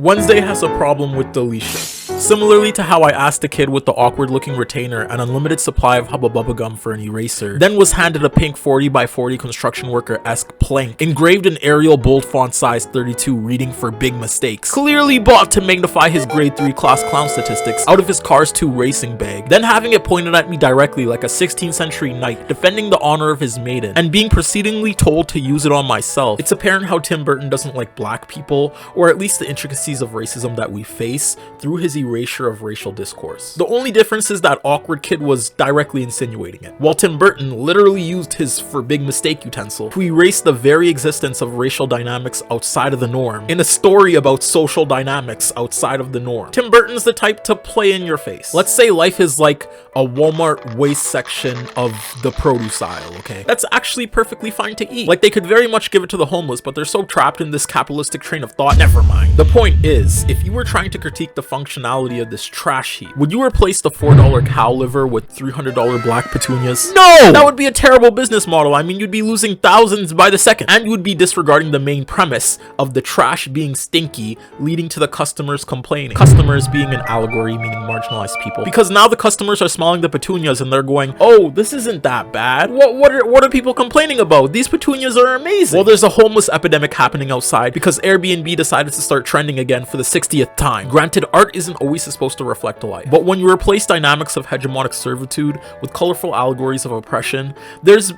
Wednesday has a problem with deletion. Similarly to how I asked a kid with the awkward looking retainer an unlimited supply of Hubba Bubba gum for an eraser, then was handed a pink 40x40 construction worker-esque plank engraved in Arial bold font size 32 reading for big mistakes, clearly bought to magnify his grade 3 class clown statistics out of his Cars 2 racing bag, then having it pointed at me directly like a 16th century knight defending the honor of his maiden, and being proceedingly told to use it on myself. It's apparent how Tim Burton doesn't like black people, or at least the intricacies of racism that we face, through his erasure of racial discourse. The only difference is that awkward kid was directly insinuating it, while Tim Burton literally used his for big mistake utensil to erase the very existence of racial dynamics outside of the norm in a story about social dynamics outside of the norm. Tim Burton's the type to play in your face. Let's say life is like a Walmart waste section of the produce aisle, okay? That's actually perfectly fine to eat. Like, they could very much give it to the homeless, but they're so trapped in this capitalistic train of thought. Never mind. The point is, if you were trying to critique the functionality of this trash heap, would you replace the $4 cow liver with $300 black petunias? No! That would be a terrible business model. I mean, you'd be losing thousands by the second, and you would be disregarding the main premise of the trash being stinky, leading to the customers complaining. Customers being an allegory, meaning marginalized people. Because now the customers are smelling the petunias and they're going, oh, this isn't that bad. What are people complaining about? These petunias are amazing. Well, there's a homeless epidemic happening outside because Airbnb decided to start trending again for the 60th time. Granted, art isn't always supposed to reflect life, but when you replace dynamics of hegemonic servitude with colorful allegories of oppression, there's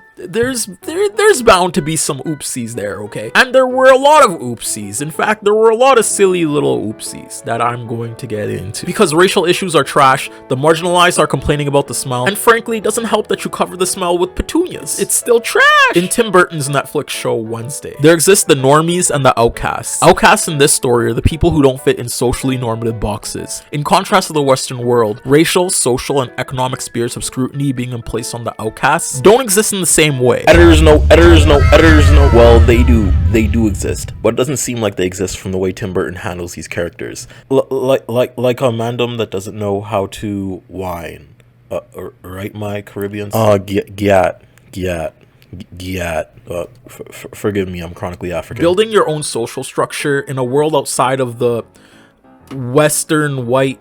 bound to be some oopsies there, okay? And there were a lot of oopsies. In fact, there were a lot of silly little oopsies that I'm going to get into. Because racial issues are trash, the marginalized are complaining about the smell, and frankly, it doesn't help that you cover the smell with petunias. It's still trash! In Tim Burton's Netflix show Wednesday, there exist the normies and the outcasts. Outcasts in this story are the people who don't fit in socially normative boxes. In contrast to the Western world, racial, social, and economic spheres of scrutiny being placed on the outcasts don't exist in the same way. Editors know. Well, they do exist, but it doesn't seem like they exist from the way Tim Burton handles these characters. Like a mandem that doesn't know how to whine. Right, my Caribbeans? Forgive me, I'm chronically African. Building your own social structure in a world outside of the Western white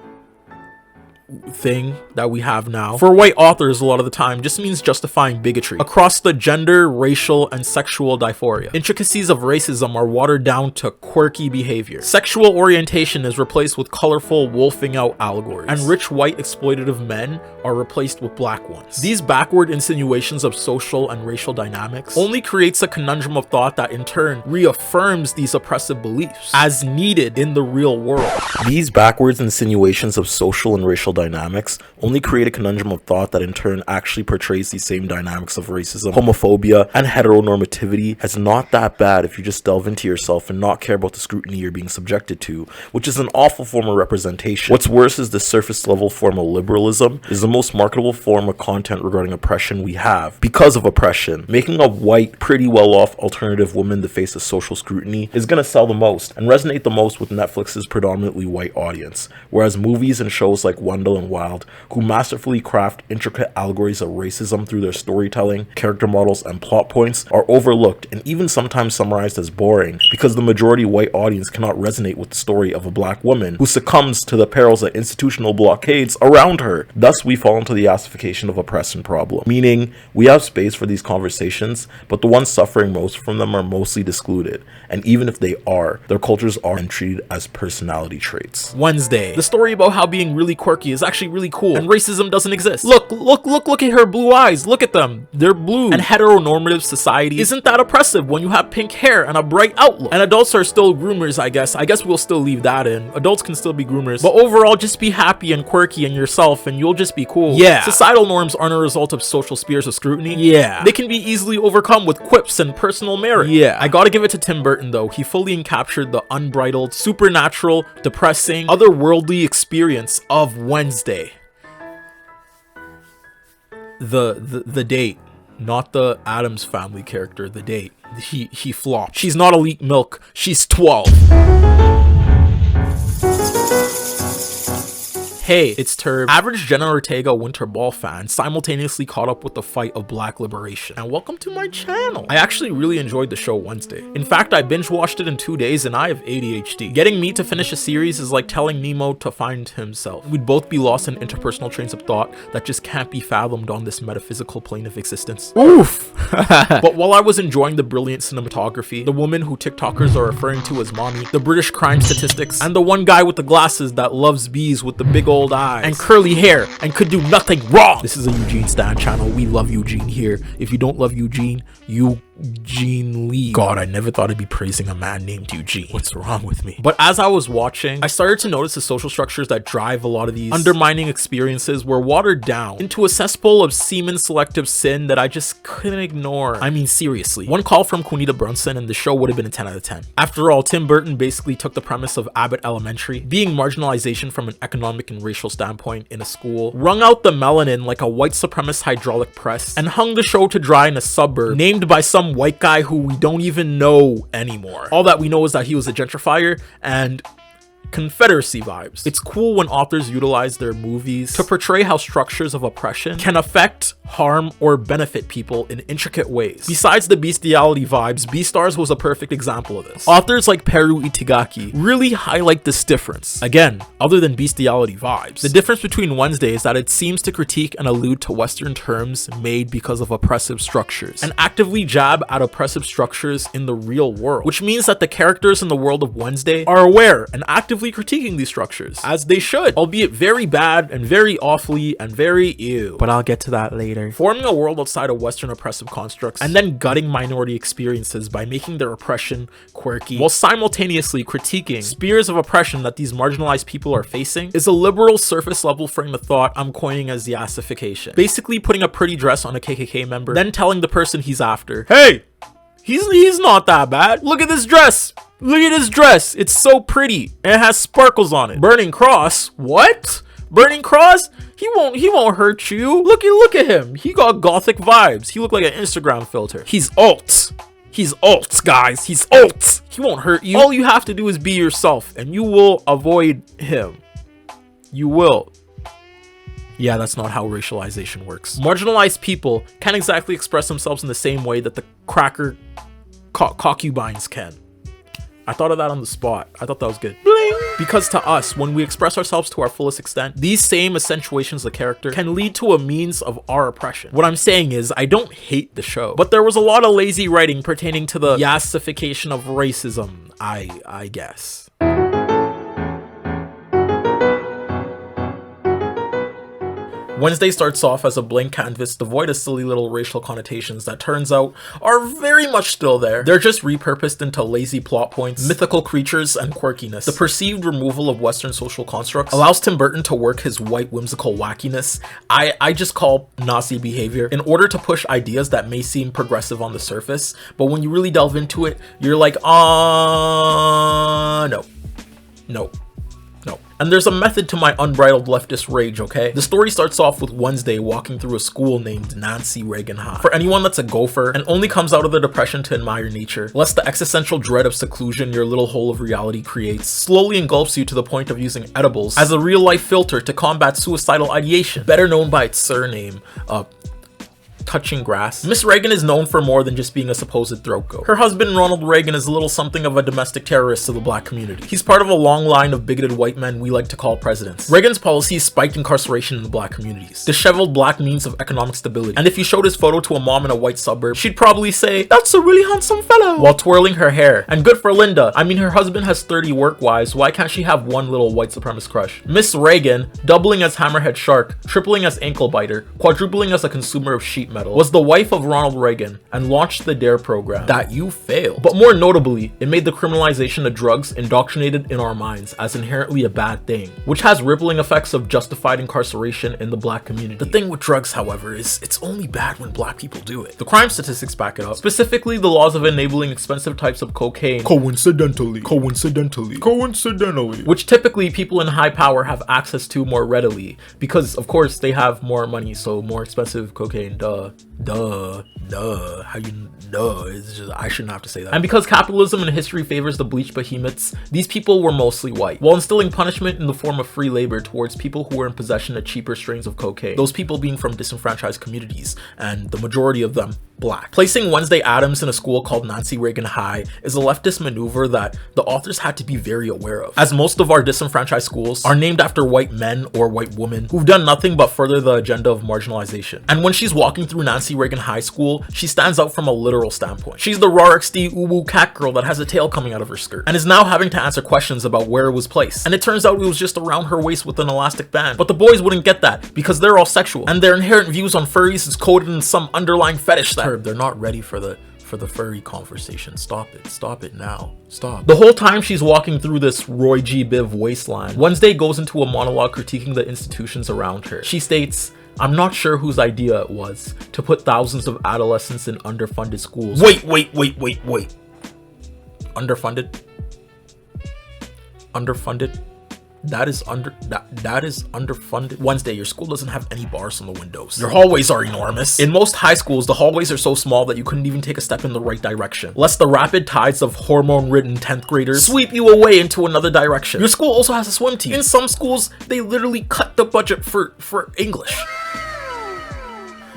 thing that we have now for white authors a lot of the time just means justifying bigotry across the gender, racial, and sexual dysphoria. Intricacies of racism are watered down to quirky behavior. Sexual orientation is replaced with colorful wolfing out allegories, and rich white exploitative men are replaced with black ones. These backward insinuations of social and racial dynamics only creates a conundrum of thought that in turn reaffirms these oppressive beliefs as needed in the real world. These backwards insinuations of social and racial dynamics only create a conundrum of thought that in turn actually portrays these same dynamics of racism, homophobia, and heteronormativity as not that bad if you just delve into yourself and not care about the scrutiny you're being subjected to, which is an awful form of representation. What's worse is the surface level form of liberalism is the most marketable form of content regarding oppression we have because of oppression. Making a white, pretty well-off alternative woman the face of social scrutiny is gonna sell the most and resonate the most with Netflix's predominantly white audience, whereas movies and shows like Wendell Wilde, who masterfully craft intricate allegories of racism through their storytelling, character models, and plot points, are overlooked and even sometimes summarized as boring because the majority white audience cannot resonate with the story of a black woman who succumbs to the perils of institutional blockades around her. Thus, we fall into the yassification of oppression problem, meaning we have space for these conversations, but the ones suffering most from them are mostly excluded, and even if they are, their cultures are treated as personality traits. Wednesday, the story about how being really quirky is actually really cool and racism doesn't exist. Look at her blue eyes. Look at them. They're blue. And heteronormative society isn't that oppressive when you have pink hair and a bright outlook. And adults are still groomers, I guess. I guess we'll still leave that in. Adults can still be groomers. But overall, just be happy and quirky and yourself and you'll just be cool. Yeah. Societal norms aren't a result of social spheres of scrutiny. Yeah. They can be easily overcome with quips and personal merit. Yeah. I gotta give it to Tim Burton though. He fully encaptured the unbridled, supernatural, depressing, otherworldly experience of Wednesday. The date, not the Addams Family character, the date. He flopped. She's not elite milk, she's 12. Hey, it's Tirrrb, average Jenna Ortega winter ball fan, simultaneously caught up with the fight of black liberation. And welcome to my channel. I actually really enjoyed the show Wednesday. In fact, I binge watched it in 2 days and I have ADHD. Getting me to finish a series is like telling Nemo to find himself. We'd both be lost in interpersonal trains of thought that just can't be fathomed on this metaphysical plane of existence. Oof! But while I was enjoying the brilliant cinematography, the woman who TikTokers are referring to as mommy, the British crime statistics, and the one guy with the glasses that loves bees with the big old eyes and curly hair and could do nothing wrong. This is a Eugene Stan channel. We love Eugene here. If you don't love Eugene, Eugene Lee. God, I never thought I'd be praising a man named Eugene. What's wrong with me? But as I was watching, I started to notice the social structures that drive a lot of these undermining experiences were watered down into a cesspool of semen selective sin that I just couldn't ignore. I mean, seriously. One call from Quinita Brunson and the show would have been a 10 out of 10. After all, Tim Burton basically took the premise of Abbott Elementary, being marginalization from an economic and racial standpoint in a school, wrung out the melanin like a white supremacist hydraulic press, and hung the show to dry in a suburb named by some white guy who we don't even know anymore. All that we know is that he was a gentrifier and Confederacy vibes. It's cool when authors utilize their movies to portray how structures of oppression can affect, harm, or benefit people in intricate ways. Besides the bestiality vibes, Beastars was a perfect example of this. Authors like Peru Itagaki really highlight this difference. Again, other than bestiality vibes, the difference between Wednesday is that it seems to critique and allude to Western terms made because of oppressive structures, and actively jab at oppressive structures in the real world, which means that the characters in the world of Wednesday are aware and actively critiquing these structures, as they should, albeit very bad and very awfully and very ew. But I'll get to that later. Forming a world outside of Western oppressive constructs and then gutting minority experiences by making their oppression quirky while simultaneously critiquing spears of oppression that these marginalized people are facing is a liberal surface level frame of thought I'm coining as Yassification. Basically putting a pretty dress on a KKK member, then telling the person he's after, hey, he's not that bad. Look at this dress. Look at his dress. It's so pretty. And it has sparkles on it. Burning Cross? What? Burning Cross? He won't hurt you. Look at him. He got gothic vibes. He looked like an Instagram filter. He's alt. He's alt, guys. He's alt. He won't hurt you. All you have to do is be yourself and you will avoid him. You will. Yeah, that's not how racialization works. Marginalized people can't exactly express themselves in the same way that the cracker concubines can. I thought of that on the spot. I thought that was good. Bling! Because to us, when we express ourselves to our fullest extent, these same accentuations of character can lead to a means of our oppression. What I'm saying is, I don't hate the show, but there was a lot of lazy writing pertaining to the yassification of racism, I guess. Wednesday starts off as a blank canvas devoid of silly little racial connotations that turns out are very much still there. They're just repurposed into lazy plot points, mythical creatures, and quirkiness. The perceived removal of Western social constructs allows Tim Burton to work his white whimsical wackiness, I just call Nazi behavior, in order to push ideas that may seem progressive on the surface, but when you really delve into it, you're like, no. And there's a method to my unbridled leftist rage, okay? The story starts off with Wednesday walking through a school named Nancy Reagan High. For anyone that's a gopher and only comes out of the depression to admire nature, lest the existential dread of seclusion your little hole of reality creates slowly engulfs you to the point of using edibles as a real-life filter to combat suicidal ideation, better known by its surname, touching grass. Miss Reagan is known for more than just being a supposed throat goat. Her husband, Ronald Reagan, is a little something of a domestic terrorist to the black community. He's part of a long line of bigoted white men we like to call presidents. Reagan's policies spiked incarceration in the black communities, disheveled black means of economic stability, and if you showed his photo to a mom in a white suburb, she'd probably say, "That's a really handsome fellow," while twirling her hair. And good for Linda. I mean, her husband has 30 work wives, why can't she have one little white supremacist crush? Miss Reagan, doubling as Hammerhead Shark, tripling as Ankle Biter, quadrupling as a consumer of sheet metal, was the wife of Ronald Reagan and launched the DARE program that you failed. But more notably, it made the criminalization of drugs indoctrinated in our minds as inherently a bad thing, which has rippling effects of justified incarceration in the black community. The thing with drugs, however, is it's only bad when black people do it. The crime statistics back it up, specifically the laws of enabling expensive types of cocaine coincidentally, which typically people in high power have access to more readily because of course they have more money, so more expensive cocaine, duh. How you duh? It's just, I shouldn't have to say that. And because capitalism in history favors the bleached behemoths, these people were mostly white, while instilling punishment in the form of free labor towards people who were in possession of cheaper strains of cocaine, those people being from disenfranchised communities, and the majority of them black. Placing Wednesday Addams in a school called Nancy Reagan High is a leftist maneuver that the authors had to be very aware of, as most of our disenfranchised schools are named after white men or white women who've done nothing but further the agenda of marginalization. And when she's walking through Nancy Reagan High School, she stands out from a literal standpoint. She's the RXD uwu cat girl that has a tail coming out of her skirt and is now having to answer questions about where it was placed. And it turns out it was just around her waist with an elastic band. But the boys wouldn't get that because they're all sexual, and their inherent views on furries is coded in some underlying fetish that they're not ready for the furry conversation. Stop it now. Stop. The whole time she's walking through this Roy G. Biv wasteland, Wednesday goes into a monologue critiquing the institutions around her. She states, "I'm not sure whose idea it was to put thousands of adolescents in underfunded schools." Wait. Underfunded? That is underfunded. Wednesday, your school doesn't have any bars on the windows. Your hallways are enormous. In most high schools, the hallways are so small that you couldn't even take a step in the right direction, lest the rapid tides of hormone-ridden 10th graders sweep you away into another direction. Your school also has a swim team. In some schools, they literally cut the budget for English.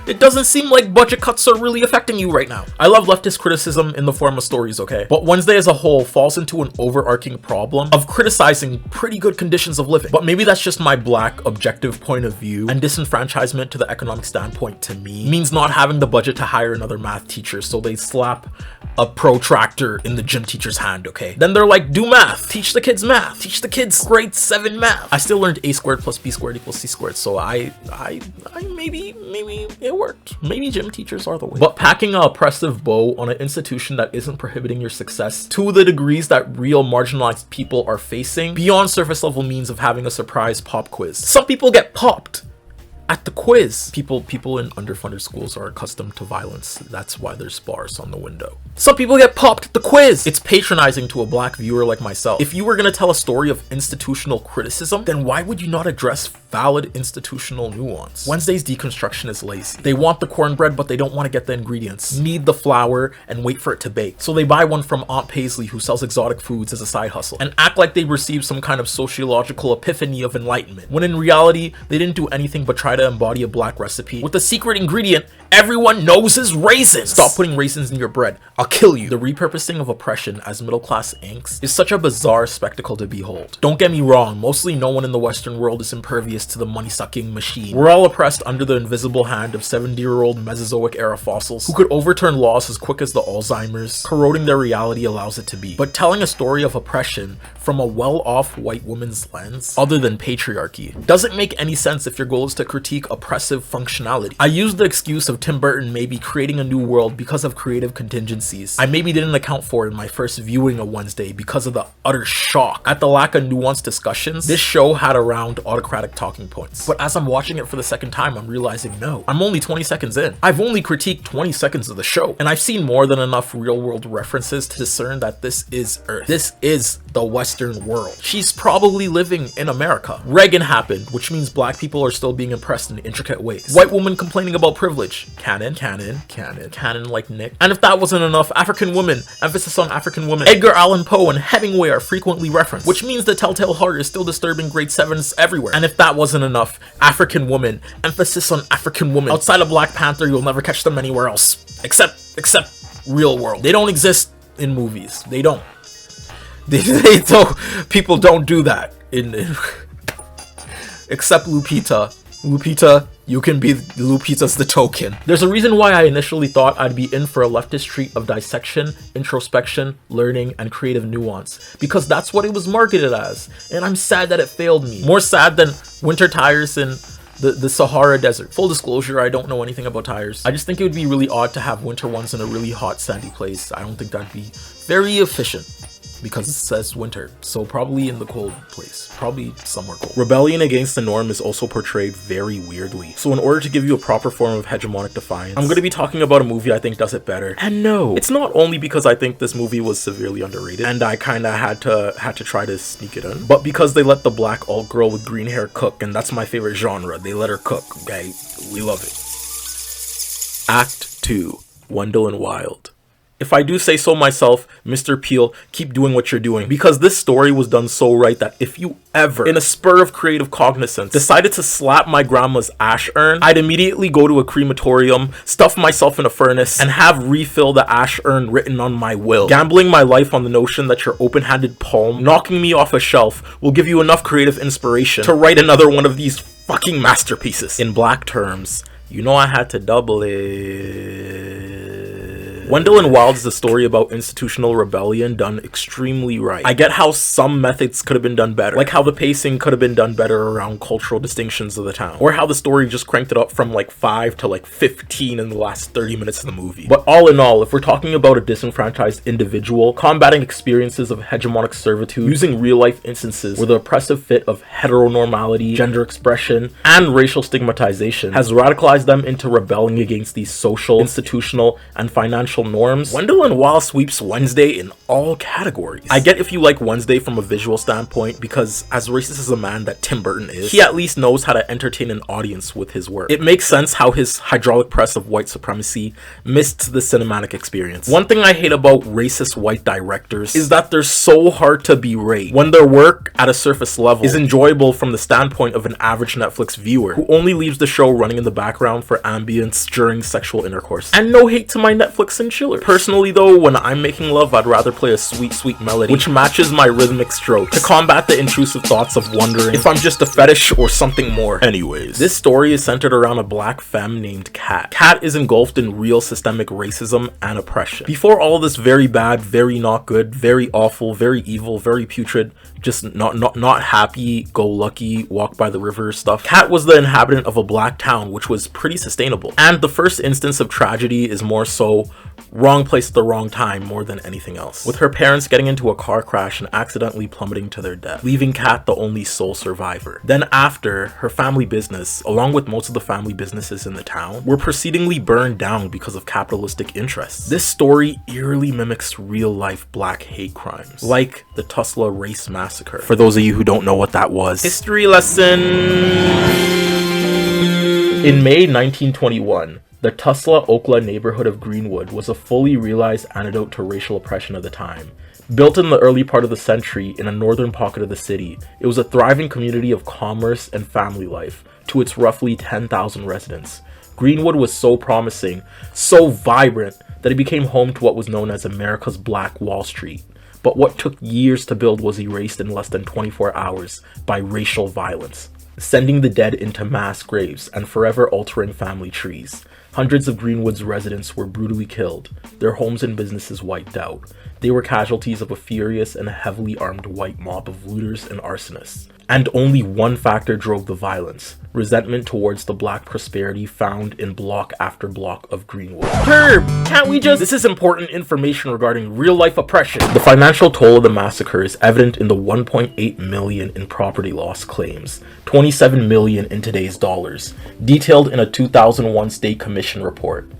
It doesn't seem like budget cuts are really affecting you right now. I love leftist criticism in the form of stories, okay? But Wednesday as a whole falls into an overarching problem of criticizing pretty good conditions of living. But maybe that's just my black objective point of view, and disenfranchisement to the economic standpoint to me means not having the budget to hire another math teacher, so they slap a protractor in the gym teacher's hand, okay? Then they're like, do math, teach the kids math, teach the kids grade 7 math. I still learned a squared plus b squared equals c squared, so I maybe it worked. Maybe gym teachers are the way. But packing an oppressive bow on an institution that isn't prohibiting your success to the degrees that real marginalized people are facing beyond surface level means of having a surprise pop quiz. Some people get popped at the quiz. People in underfunded schools are accustomed to violence. That's why there's bars on the window. Some people get popped at the quiz. It's patronizing to a black viewer like myself. If you were gonna tell a story of institutional criticism, then why would you not address valid institutional nuance? Wednesday's deconstruction is lazy. They want the cornbread, but they don't want to get the ingredients, knead the flour, and wait for it to bake. So they buy one from Aunt Paisley, who sells exotic foods as a side hustle, and act like they received some kind of sociological epiphany of enlightenment, when in reality, they didn't do anything but try to embody a black recipe with the secret ingredient everyone knows is raisins. Stop putting raisins in your bread. I'll kill you. The repurposing of oppression as middle-class inks is such a bizarre spectacle to behold. Don't get me wrong, mostly no one in the Western world is impervious to the money-sucking machine. We're all oppressed under the invisible hand of 70-year-old Mesozoic-era fossils who could overturn laws as quick as the Alzheimer's, corroding their reality allows it to be. But telling a story of oppression from a well-off white woman's lens, other than patriarchy, doesn't make any sense if your goal is to critique oppressive functionality. I used the excuse of Tim Burton maybe creating a new world because of creative contingencies I maybe didn't account for in my first viewing of Wednesday because of the utter shock at the lack of nuanced discussions this show had around autocratic talking points. But as I'm watching it for the second time, I'm realizing no, I'm only 20 seconds in. I've only critiqued 20 seconds of the show, and I've seen more than enough real-world references to discern that this is Earth. This is the Western world. She's probably living in America. Reagan happened, which means black people are still being oppressed in intricate ways. White woman complaining about privilege. Canon like Nick. And if that wasn't enough, African women, emphasis on African women. Edgar Allan Poe and Hemingway are frequently referenced, which means the telltale heart is still disturbing grade 7s everywhere. And if that wasn't enough, African women, emphasis on African women. Outside of Black Panther, you'll never catch them anywhere else. Except real world. They don't exist in movies. They don't. So people don't do that except Lupita. Lupita, you can be Lupita's the token. There's a reason why I initially thought I'd be in for a leftist treat of dissection, introspection, learning, and creative nuance, because that's what it was marketed as, and I'm sad that it failed me. More sad than winter tires in the Sahara Desert. Full disclosure, I don't know anything about tires. I just think it would be really odd to have winter ones in a really hot sandy place. I don't think that'd be very efficient, because it says winter, so probably in the cold place, probably somewhere cold. Rebellion against the norm is also portrayed very weirdly. So in order to give you a proper form of hegemonic defiance, I'm going to be talking about a movie I think does it better. And no, it's not only because I think this movie was severely underrated and I kind of had to try to sneak it in, but because they let the black alt girl with green hair cook, and that's my favorite genre. They let her cook, okay? We love it. Act 2. Wendell and Wilde. If I do say so myself, Mr. Peel, keep doing what you're doing, because this story was done so right that if you ever, in a spur of creative cognizance, decided to slap my grandma's ash urn, I'd immediately go to a crematorium, stuff myself in a furnace, and have refill the ash urn written on my will, gambling my life on the notion that your open-handed palm knocking me off a shelf will give you enough creative inspiration to write another one of these fucking masterpieces. In black terms, you know I had to double it. Wendell and Wilde is a story about institutional rebellion done extremely right. I get how some methods could have been done better, like how the pacing could have been done better around cultural distinctions of the town, or how the story just cranked it up from like 5 to like 15 in the last 30 minutes of the movie. But all in all, if we're talking about a disenfranchised individual combating experiences of hegemonic servitude using real-life instances where the oppressive fit of heteronormality, gender expression, and racial stigmatization has radicalized them into rebelling against these social, institutional, and financial norms, Wendell and Wilde sweeps Wednesday in all categories. I get if you like Wednesday from a visual standpoint, because as racist as a man that Tim Burton is, he at least knows how to entertain an audience with his work. It makes sense how his hydraulic press of white supremacy missed the cinematic experience. One thing I hate about racist white directors is that they're so hard to berate when their work at a surface level is enjoyable from the standpoint of an average Netflix viewer who only leaves the show running in the background for ambience during sexual intercourse. And no hate to my Netflix and chillers. Personally though, when I'm making love, I'd rather play a sweet melody which matches my rhythmic strokes to combat the intrusive thoughts of wondering if I'm just a fetish or something more. Anyways, this story is centered around a black femme named Kat. Kat is engulfed in real systemic racism and oppression. Before all this very bad, very not good, very awful, very evil, very putrid, just not happy, go lucky, walk by the river stuff, Kat was the inhabitant of a black town which was pretty sustainable. And the first instance of tragedy is more so wrong place at the wrong time more than anything else, with her parents getting into a car crash and accidentally plummeting to their death, leaving Kat the only sole survivor. Then after, her family business, along with most of the family businesses in the town, were proceedingly burned down because of capitalistic interests. This story eerily mimics real-life black hate crimes, like the Tulsa Race Massacre. For those of you who don't know what that was, history lesson. In May 1921, the Tulsa, Okayyy neighborhood of Greenwood was a fully realized antidote to racial oppression of the time. Built in the early part of the century in a northern pocket of the city, it was a thriving community of commerce and family life to its roughly 10,000 residents. Greenwood was so promising, so vibrant, that it became home to what was known as America's Black Wall Street. But what took years to build was erased in less than 24 hours by racial violence, sending the dead into mass graves and forever altering family trees. Hundreds of Greenwood's residents were brutally killed, their homes and businesses wiped out. They were casualties of a furious and heavily armed white mob of looters and arsonists. And only one factor drove the violence: resentment towards the black prosperity found in block after block of Greenwood. Tirrrb, can't we just— This is important information regarding real-life oppression. The financial toll of the massacre is evident in the 1.8 million in property loss claims, 27 million in today's dollars, detailed in a 2001 State Commission report.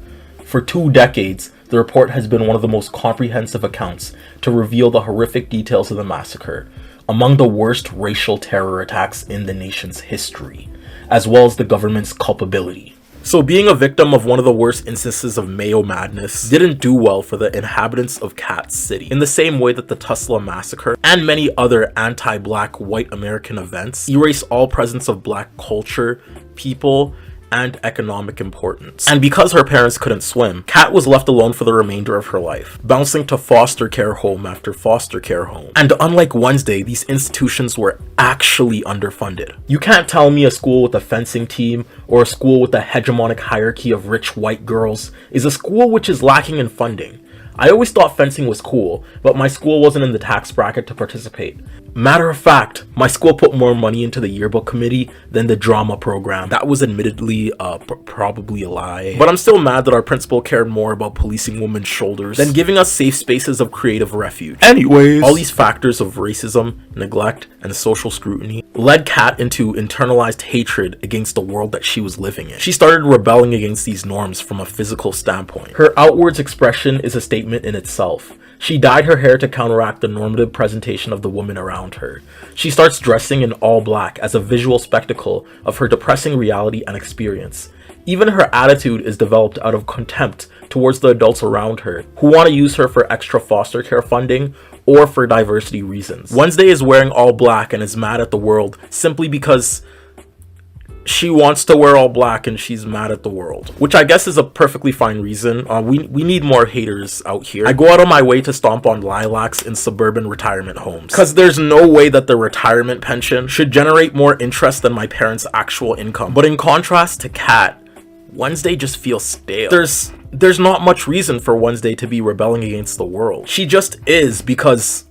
For 2 decades, the report has been one of the most comprehensive accounts to reveal the horrific details of the massacre, among the worst racial terror attacks in the nation's history, as well as the government's culpability. So being a victim of one of the worst instances of Mayo madness didn't do well for the inhabitants of Cat City, in the same way that the Tulsa Massacre and many other anti-black white American events erase all presence of black culture, people, and economic importance. And because her parents couldn't swim, Kat was left alone for the remainder of her life, bouncing to foster care home after foster care home. And unlike Wednesday, these institutions were actually underfunded. You can't tell me a school with a fencing team or a school with a hegemonic hierarchy of rich white girls is a school which is lacking in funding. I always thought fencing was cool, but my school wasn't in the tax bracket to participate. Matter of fact, my school put more money into the yearbook committee than the drama program. That was admittedly probably a lie. But I'm still mad that our principal cared more about policing women's shoulders than giving us safe spaces of creative refuge. Anyways, all these factors of racism, neglect, and social scrutiny led Kat into internalized hatred against the world that she was living in. She started rebelling against these norms from a physical standpoint. Her outwards expression is a statement in itself. She dyed her hair to counteract the normative presentation of the woman around her. She starts dressing in all black as a visual spectacle of her depressing reality and experience. Even her attitude is developed out of contempt towards the adults around her who want to use her for extra foster care funding or for diversity reasons. Wednesday is wearing all black and is mad at the world simply because she wants to wear all black and she's mad at the world, which I guess is a perfectly fine reason. We need more haters out here. I go out of my way to stomp on lilacs in suburban retirement homes because there's no way that the retirement pension should generate more interest than my parents' actual income. But in contrast to Kat, Wednesday just feels stale. There's not much reason for Wednesday to be rebelling against the world. She just is because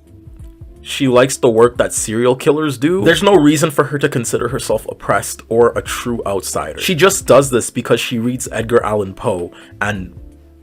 she likes the work that serial killers do. There's no reason for her to consider herself oppressed or a true outsider. She just does this because she reads Edgar Allan Poe and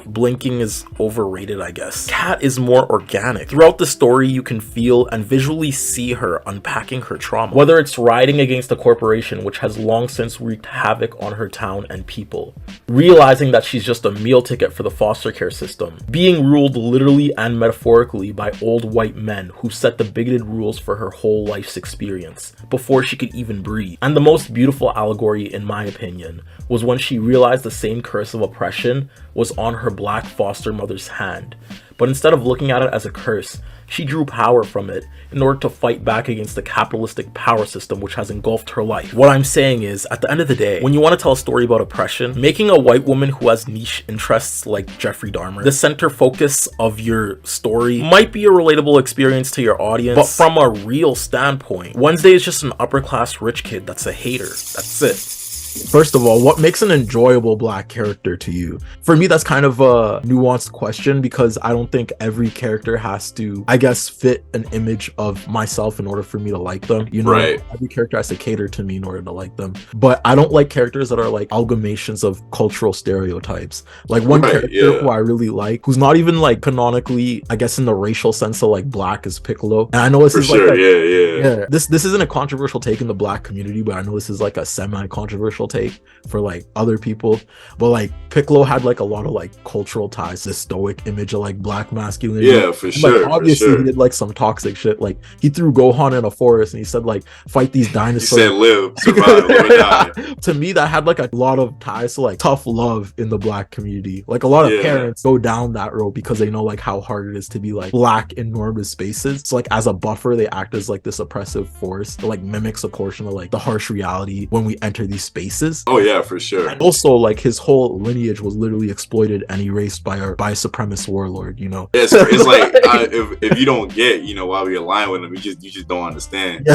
blinking is overrated, I guess. Kat is more organic. Throughout the story, you can feel and visually see her unpacking her trauma. Whether it's riding against a corporation which has long since wreaked havoc on her town and people, realizing that she's just a meal ticket for the foster care system, being ruled literally and metaphorically by old white men who set the bigoted rules for her whole life's experience before she could even breathe. And the most beautiful allegory, in my opinion, was when she realized the same curse of oppression was on her black foster mother's hand. But instead of looking at it as a curse, she drew power from it in order to fight back against the capitalistic power system which has engulfed her life. What I'm saying is, at the end of the day, when you want to tell a story about oppression, making a white woman who has niche interests like Jeffrey Dahmer the center focus of your story might be a relatable experience to your audience, but from a real standpoint, Wednesday is just an upper class rich kid that's a hater. That's it. First of all, what makes an enjoyable black character to you? For me, that's kind of a nuanced question because I don't think every character has to, I guess, fit an image of myself in order for me to like them. You know, right. Every character has to cater to me in order to like them. But I don't like characters that are like amalgamations of cultural stereotypes. Like one character who I really like, who's not even like canonically, I guess in the racial sense of like black, is Piccolo. And I know this is like this isn't a controversial take in the black community, but I know this is like a semi-controversial take for like other people. But like Piccolo had like a lot of like cultural ties, this stoic image of like black masculinity. Yeah, for sure. Like, obviously he did like some toxic shit. Like he threw Gohan in a forest and he said like fight these dinosaurs. He said live, survive, live or die. To me, that had like a lot of ties to like tough love in the black community. Like a lot of parents go down that road because they know like how hard it is to be like black in normative spaces. So like as a buffer, they act as like this oppressive force that like mimics a portion of like the harsh reality when we enter these spaces. Oh yeah, for sure. And also like his whole lineage was literally exploited and erased by a supremacist warlord, you know. It's like if you don't get, you know, why we align with him, you just don't understand.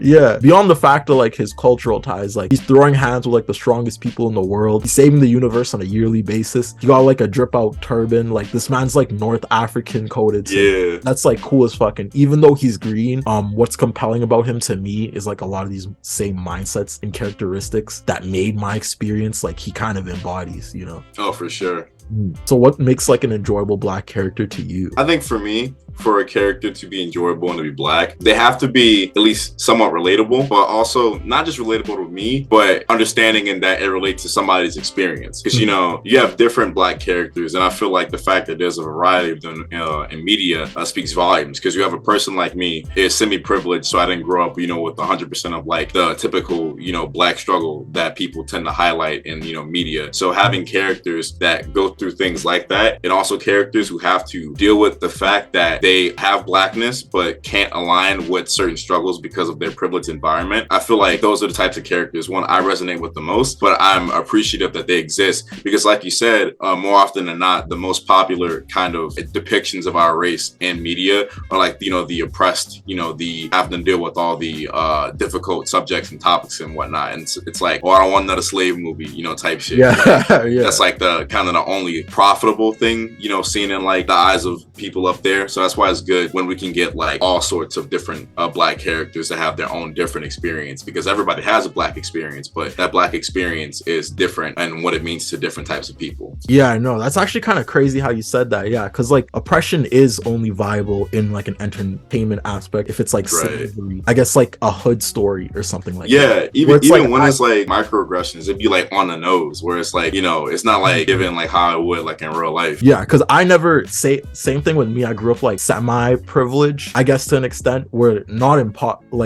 Yeah. Beyond the fact of like his cultural ties, like he's throwing hands with like the strongest people in the world. He's saving the universe on a yearly basis. He got like a drip out turban. Like this man's like North African coded. So yeah, that's like cool as fucking. Even though he's green, what's compelling about him to me is like a lot of these same mindsets and characteristics that made my experience like he kind of embodies, you know. Oh, for sure. So what makes like an enjoyable black character to you? I think for me, for a character to be enjoyable and to be black, they have to be at least somewhat relatable, but also not just relatable to me, but understanding in that it relates to somebody's experience. Because, you know, you have different black characters, and I feel like the fact that there's a variety of them in media speaks volumes. Because you have a person like me is semi-privileged, so I didn't grow up, you know, with 100% of like the typical, you know, black struggle that people tend to highlight in, you know, media. So having characters that go through things like that, and also characters who have to deal with the fact that they have blackness but can't align with certain struggles because of their privileged environment. I feel like those are the types of characters, one, I resonate with the most, but I'm appreciative that they exist because, like you said, more often than not, the most popular kind of depictions of our race in media are like, you know, the oppressed, you know, the having to deal with all the difficult subjects and topics and whatnot. And it's like, oh, I don't want another slave movie, you know, type shit. Yeah. That's like the kind of the only profitable thing, you know, seen in like the eyes of people up there. So that's why it's good when we can get like all sorts of different black characters that have their own different experience, because everybody has a black experience, but that black experience is different and what it means to different types of people. Yeah, I know. That's actually kind of crazy how you said that. Yeah, because like oppression is only viable in like an entertainment aspect if it's like slavery. I guess like a hood story or something like that. Yeah, even when it's like microaggressions, it'd be like on the nose, where it's like, you know, it's not like given like how probably would like in real life. Yeah, because I never same thing with me. I grew up like semi-privileged, I guess, to an extent, where not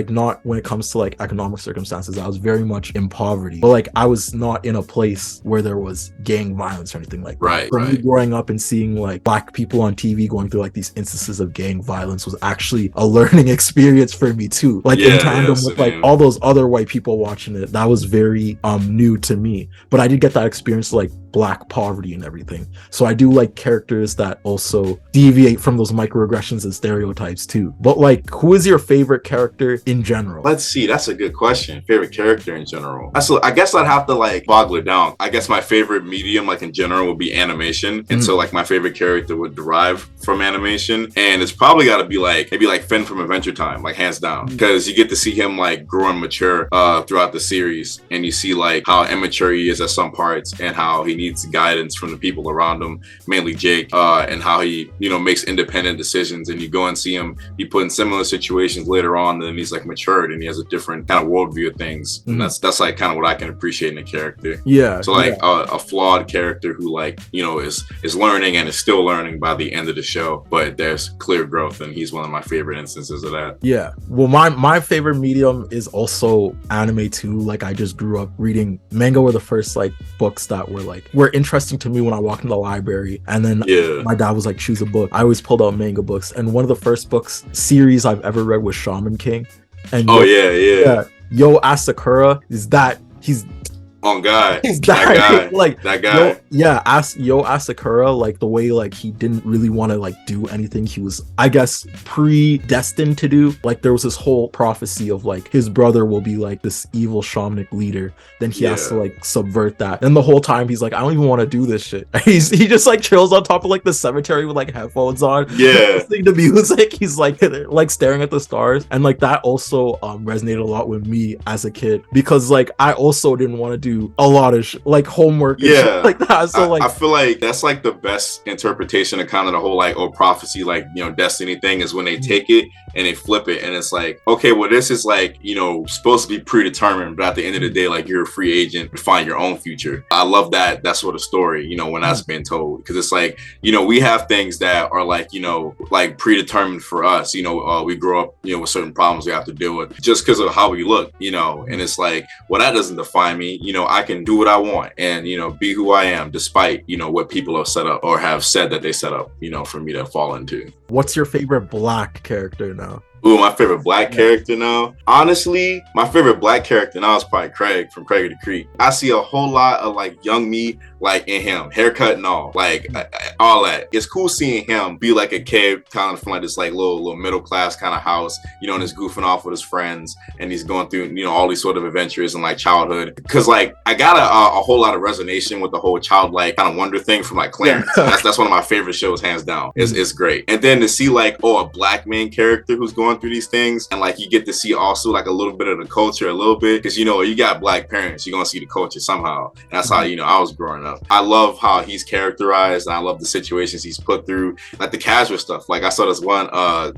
not when it comes to like economic circumstances. I was very much in poverty, but like I was not in a place where there was gang violence or anything like that. Right. For me, growing up and seeing like black people on TV going through like these instances of gang violence was actually a learning experience for me too. Like in tandem with like all those other white people watching it, that was very new to me. But I did get that experience like black poverty and everything. So I do like characters that also deviate from those microaggressions and stereotypes too. But like, who is your favorite character in general? Let's see, that's a good question. Favorite character in general. I guess I'd have to like boggle it down. I guess my favorite medium like in general would be animation. And so like my favorite character would derive from animation. And it's probably got to be like maybe like Finn from Adventure Time, like hands down. Because you get to see him like grow and mature throughout the series. And you see like how immature he is at some parts and how he needs guidance from the people around him, mainly Jake, and how he, makes independent decisions. And you go and see him be put in similar situations later on, and then he's like matured and he has a different kind of worldview of things. And that's like kind of what I can appreciate in a character. Yeah. So like a flawed character who like, is learning and is still learning by the end of the show, but there's clear growth, and he's one of my favorite instances of that. Yeah. Well, my favorite medium is also anime too. Like I just grew up reading manga. Were the first like books that were interesting to me when I walked in the library, and then my dad was like, choose a book. I always pulled out manga books, and one of the first books series I've ever read was Shaman King. And Yo Asakura is that he's on guy. He's that guy. Like that guy. Yo Asakura, like the way like he didn't really want to like do anything he was, I guess, predestined to do. Like there was this whole prophecy of like his brother will be like this evil shamanic leader. Then he has to like subvert that. And the whole time he's like, I don't even want to do this shit. He just like chills on top of like the cemetery with like headphones on. Yeah. Listening to music. He's like staring at the stars. And like that also resonated a lot with me as a kid, because like I also didn't want to do a lot of like homework and shit like that. So like I feel like that's like the best interpretation of kind of the whole like prophecy, like destiny thing, is when they take it and they flip it and it's like, okay, well this is like supposed to be predetermined, but at the end of the day, like you're a free agent to find your own future. I love that sort of story, when that's been told, because it's like we have things that are like like predetermined for us. We grow up with certain problems we have to deal with just because of how we look, and it's like, well, that doesn't define me. I can do what I want and, be who I am, despite, what people have set up or have said that they set up, for me to fall into. What's your favorite black character now? Ooh, my favorite black character now? Honestly, my favorite black character now is probably Craig from Craig of the Creek. I see a whole lot of like young me like in him, haircut and all, like all that. It's cool seeing him be like a kid kind of from like this like little middle class kind of house, and he's goofing off with his friends and he's going through, all these sort of adventures and like childhood. Cause like I got a whole lot of resonation with the whole childlike kind of wonder thing from like Clarence. That's one of my favorite shows, hands down. It's great. And then to see like, a black main character who's going through these things, and like you get to see also like a little bit of the culture, a little bit, because you got black parents, you're gonna see the culture somehow. And that's how I was growing up. I love how he's characterized, and I love the situations he's put through, like the casual stuff. Like I saw this one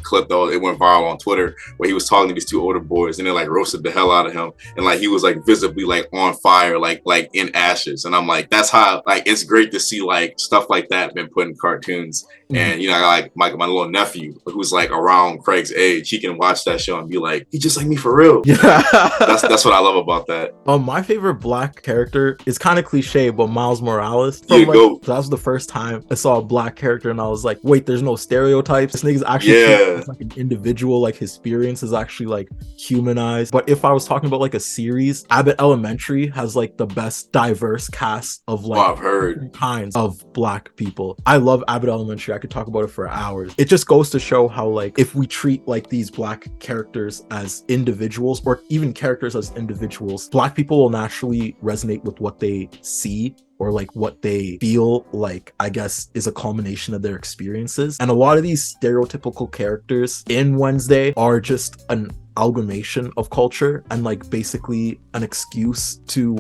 clip though, it went viral on Twitter, where he was talking to these two older boys and they like roasted the hell out of him, and like he was like visibly like on fire, like in ashes. And I'm like, that's how like it's great to see like stuff like that been put in cartoons. And I got like my little nephew who's like around Craig's age, he can watch that show and be like, he's just like me for real. That's what I love about that. My favorite black character is kind of cliche, but Miles Morales. That was the first time I saw a black character and I was like, wait, there's no stereotypes. This nigga's actually like an individual, like his experience is actually like humanized. But if I was talking about like a series, Abbott Elementary has like the best diverse cast of like I've heard kinds of black people. I love Abbott Elementary. I could talk about it for hours. It just goes to show how like if we treat like these black characters as individuals, or even characters as individuals, black people will naturally resonate with what they see or like what they feel like, I guess, is a culmination of their experiences. And a lot of these stereotypical characters in Wednesday are just an amalgamation of culture and like basically an excuse to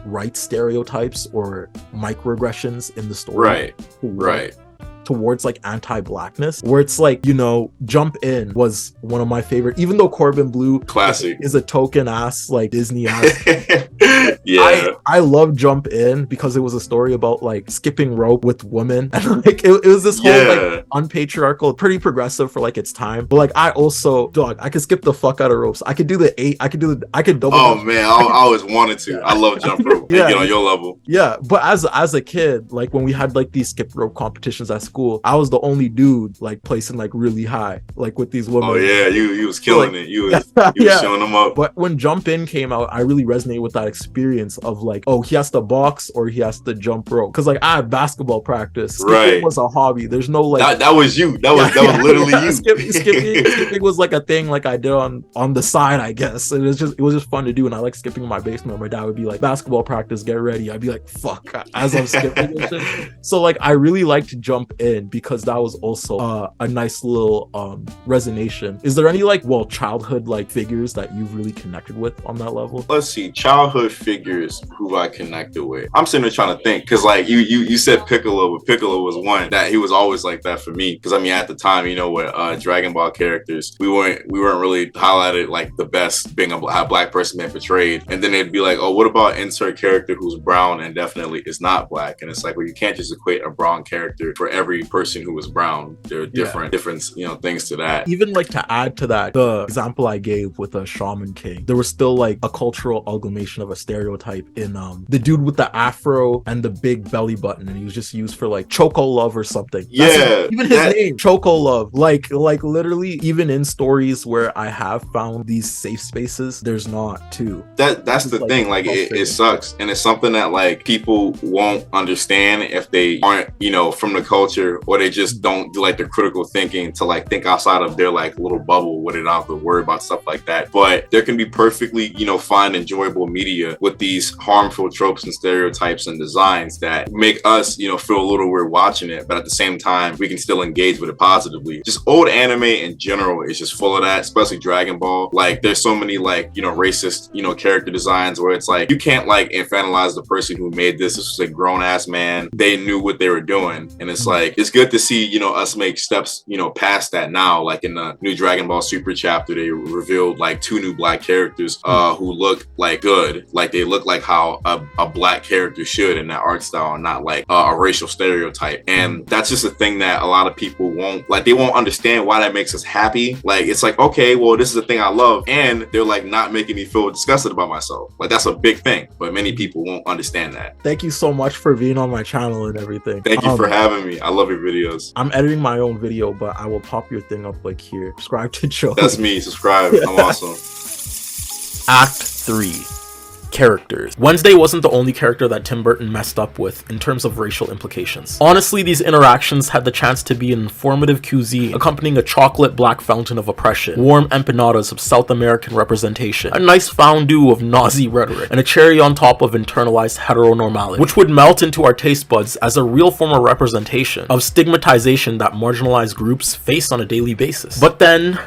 write stereotypes or microaggressions in the story. Right. Towards like anti-blackness, where it's like, Jump In was one of my favorite, even though Corbin Blue classic is a token ass like Disney ass Yeah. I love Jump In because it was a story about like skipping rope with women, and like it was this whole like unpatriarchal, pretty progressive for like its time. But like I also, dog, I could skip the fuck out of ropes. I could do the 8. I could double. Oh man, I always wanted to. I love jump rope. Yeah. Get on your level. Yeah, but as a kid, like when we had like these skip rope competitions at school, I was the only dude like placing like really high, like with these women. Oh yeah, you was killing it. You was showing them up. But when Jump In came out, I really resonated with that experience of like, oh, he has to box or he has to jump rope. Because like I had basketball practice. Skipping was a hobby. There's no like that was you. That was literally you. Skipping was like a thing like I did on the side, I guess. And it was just fun to do. And I like skipping in my basement. My dad would be like, basketball practice, get ready. I'd be like, fuck, as I'm skipping and shit. So like I really like to Jump In because that was also a nice little resonation. Is there any like childhood like figures that you've really connected with on that level? Let's see, childhood figures who I connected with. I'm sitting there trying to think because like you said Piccolo, but Piccolo was one that he was always like that for me. Because I mean at the time, you know, with Dragon Ball characters, we weren't really highlighted like the best being a black person being portrayed. And then they'd be like, oh, what about insert character who's brown and definitely is not black? And it's like, well, you can't just equate a brown character for every person who is brown. There are different you know, things to that. Even like to add to that, the example I gave with a Shaman King, there was still like a cultural amalgamation of a stereotype in the dude with the afro and the big belly button, and he was just used for like Choco Love or something. Even his name, Choco Love. Like literally, even in stories where I have found these safe spaces, there's not too. That's the thing. Like it sucks, and it's something that like people won't understand if they aren't, you know, from the culture, or they just don't do like the critical thinking to like think outside of their like little bubble where they don't have to worry about stuff like that. But there can be perfectly, you know, fun, enjoyable media with these harmful tropes and stereotypes and designs that make us, you know, feel a little weird watching it, but at the same time we can still engage with it positively. Just old anime in general is just full of that, especially Dragon Ball. Like there's so many like, you know, racist, you know, character designs where it's like you can't like infantilize the person who made this. This was a grown ass man. They knew what they were doing, and it's like it's good to see, you know, us make steps, you know, past that now. Like in the new Dragon Ball Super chapter, they revealed like 2 new black characters who look like good, like they look like how a black character should in that art style, and not like a racial stereotype. And that's just a thing that a lot of people won't like. They won't understand why that makes us happy. Like it's like, okay, well, this is a thing I love, and they're like not making me feel disgusted about myself. Like that's a big thing, but many people won't understand that. Thank you so much for being on my channel and everything. Thank you for having me. I love your videos. I'm editing my own video, but I will pop your thing up like here. Subscribe to Joe. That's me. Subscribe. I'm awesome. Act 3. Characters. Wednesday wasn't the only character that Tim Burton messed up with in terms of racial implications. Honestly, these interactions had the chance to be an informative cuisine accompanying a chocolate black fountain of oppression, warm empanadas of South American representation, a nice fondue of Nazi rhetoric, and a cherry on top of internalized heteronormality, which would melt into our taste buds as a real form of representation of stigmatization that marginalized groups face on a daily basis. But then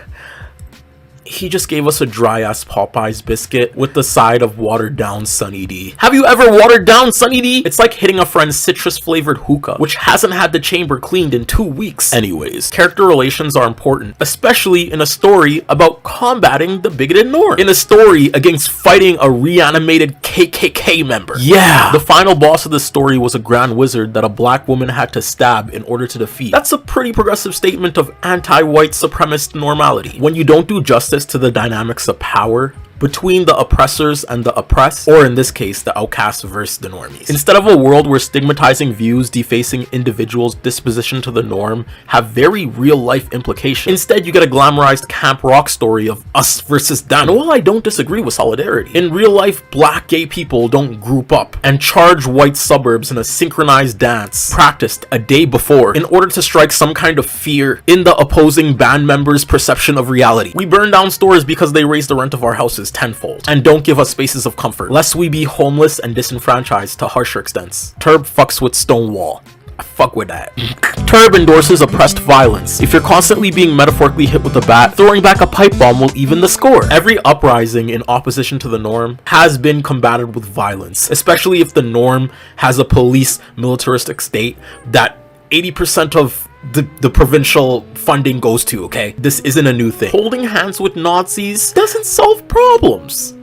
he just gave us a dry-ass Popeyes biscuit with the side of watered-down Sunny D. Have you ever watered down Sunny D? It's like hitting a friend's citrus-flavored hookah, which hasn't had the chamber cleaned in 2 weeks. Anyways, character relations are important, especially in a story about combating the bigoted norm. In a story against fighting a reanimated KKK member. Yeah! The final boss of the story was a grand wizard that a black woman had to stab in order to defeat. That's a pretty progressive statement of anti-white supremacist normality. When you don't do justice to the dynamics of power between the oppressors and the oppressed, or in this case, the outcasts versus the normies. Instead of a world where stigmatizing views defacing individuals' disposition to the norm have very real life implications, instead you get a glamorized camp rock story of us versus them. And while I don't disagree with solidarity, in real life, black gay people don't group up and charge white suburbs in a synchronized dance practiced a day before in order to strike some kind of fear in the opposing band members' perception of reality. We burn down stores because they raise the rent of our houses tenfold and don't give us spaces of comfort, lest we be homeless and disenfranchised to harsher extents. Tirrrb fucks with Stonewall. I fuck with that. Tirrrb endorses oppressed violence. If you're constantly being metaphorically hit with a bat, throwing back a pipe bomb will even the score. Every uprising in opposition to the norm has been combated with violence, especially if the norm has a police militaristic state that 80% of the provincial funding goes to, okay? This isn't a new thing. Holding hands with Nazis doesn't solve problems.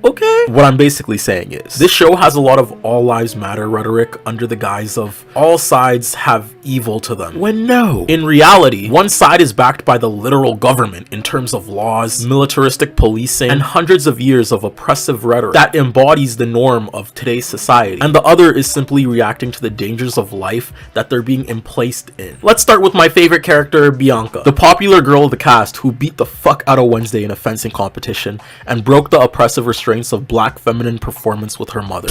Okay. What I'm basically saying is, this show has a lot of all lives matter rhetoric under the guise of all sides have evil to them. When no. In reality, one side is backed by the literal government in terms of laws, militaristic policing, and hundreds of years of oppressive rhetoric that embodies the norm of today's society. And the other is simply reacting to the dangers of life that they're being emplaced in. Let's start with my favorite character, Bianca, the popular girl of the cast who beat the fuck out of Wednesday in a fencing competition and broke the oppressive restraints of black feminine performance with her mother.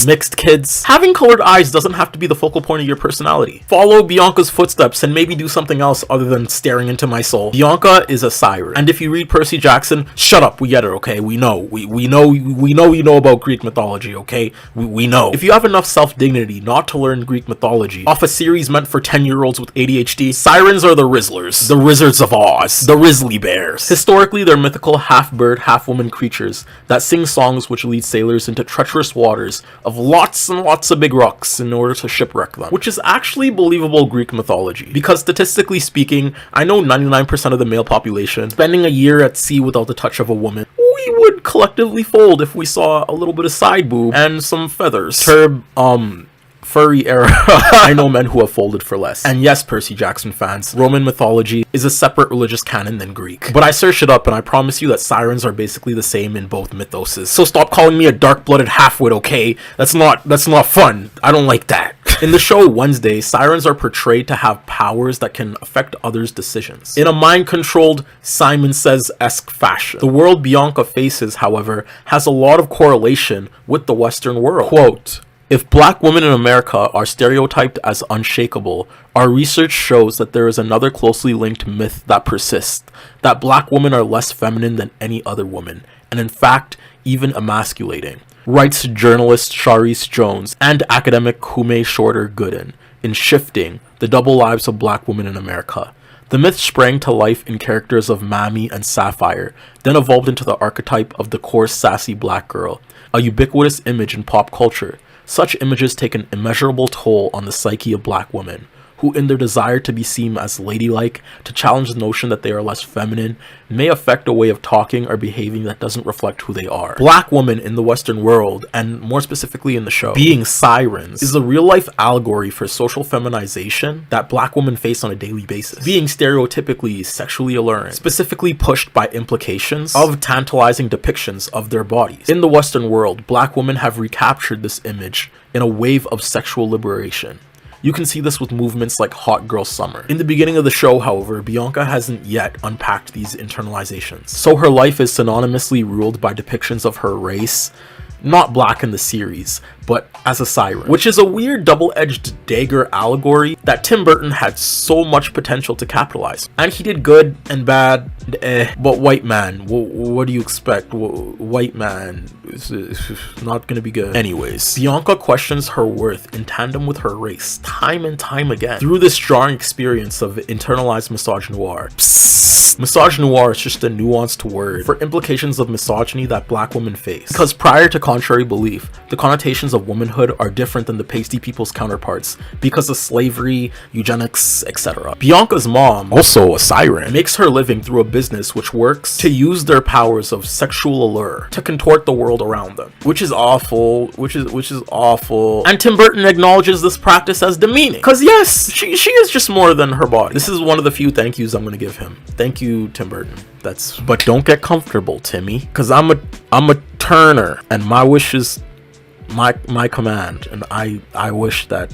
Mixed kids. Having colored eyes doesn't have to be the focal point of your personality. Follow Bianca's footsteps and maybe do something else other than staring into my soul. Bianca is a siren. And if you read Percy Jackson, shut up, we get it, okay? We know. We know you know about Greek mythology, okay? We know. If you have enough self-dignity not to learn Greek mythology off a series meant for 10-year-olds with ADHD, sirens are the Rizzlers, the Wizards of Oz, the Risley Bears. Historically, they're mythical half-bird, half-woman creatures that sing songs which lead sailors into treacherous waters of lots and lots of big rocks in order to shipwreck them, which is actually believable Greek mythology, because statistically speaking, I know 99% of the male population spending a year at sea without the touch of a woman, we would collectively fold if we saw a little bit of side boob and some feathers. Tirrrb, furry era. I know men who have folded for less. And yes, Percy Jackson fans, Roman mythology is a separate religious canon than Greek. But I searched it up and I promise you that sirens are basically the same in both mythoses. So stop calling me a dark-blooded half-wit, okay? That's not fun. I don't like that. In the show Wednesday, sirens are portrayed to have powers that can affect others' decisions in a mind-controlled Simon Says-esque fashion. The world Bianca faces, however, has a lot of correlation with the Western world. Quote, "If black women in America are stereotyped as unshakable, our research shows that there is another closely linked myth that persists, that black women are less feminine than any other woman, and in fact, even emasculating," writes journalist Sharice Jones and academic Kume Shorter Gooden in Shifting, The Double Lives of Black Women in America. The myth sprang to life in characters of Mammy and Sapphire, then evolved into the archetype of the coarse, sassy black girl, a ubiquitous image in pop culture. Such images take an immeasurable toll on the psyche of black women, who in their desire to be seen as ladylike, to challenge the notion that they are less feminine, may affect a way of talking or behaving that doesn't reflect who they are. Black women in the Western world, and more specifically in the show, being sirens, is a real-life allegory for social feminization that black women face on a daily basis. Being stereotypically sexually alluring, specifically pushed by implications of tantalizing depictions of their bodies. In the Western world, black women have recaptured this image in a wave of sexual liberation. You can see this with movements like Hot Girl Summer. In the beginning of the show, however, Bianca hasn't yet unpacked these internalizations, so her life is synonymously ruled by depictions of her race, not black in the series, but as a siren, which is a weird double-edged dagger allegory that Tim Burton had so much potential to capitalize. And he did good and bad, but white man, what do you expect? White man is not gonna be good. Anyways, Bianca questions her worth in tandem with her race time and time again through this strong experience of internalized misogynoir. Misogynoir is just a nuanced word for implications of misogyny that black women face, because prior to contrary belief, the connotations of womanhood are different than the pasty people's counterparts because of slavery, eugenics, etc. Bianca's mom, also a siren, makes her living through a business which works to use their powers of sexual allure to contort the world around them, which is awful, which is awful. And Tim Burton acknowledges this practice as demeaning, because yes, she is just more than her body. This is one of the few thank yous I'm gonna give him. Thank you, Tim Burton. But don't get comfortable, Timmy, because I'm a Turner, and my wish is my command, and I wish that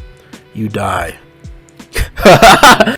you die.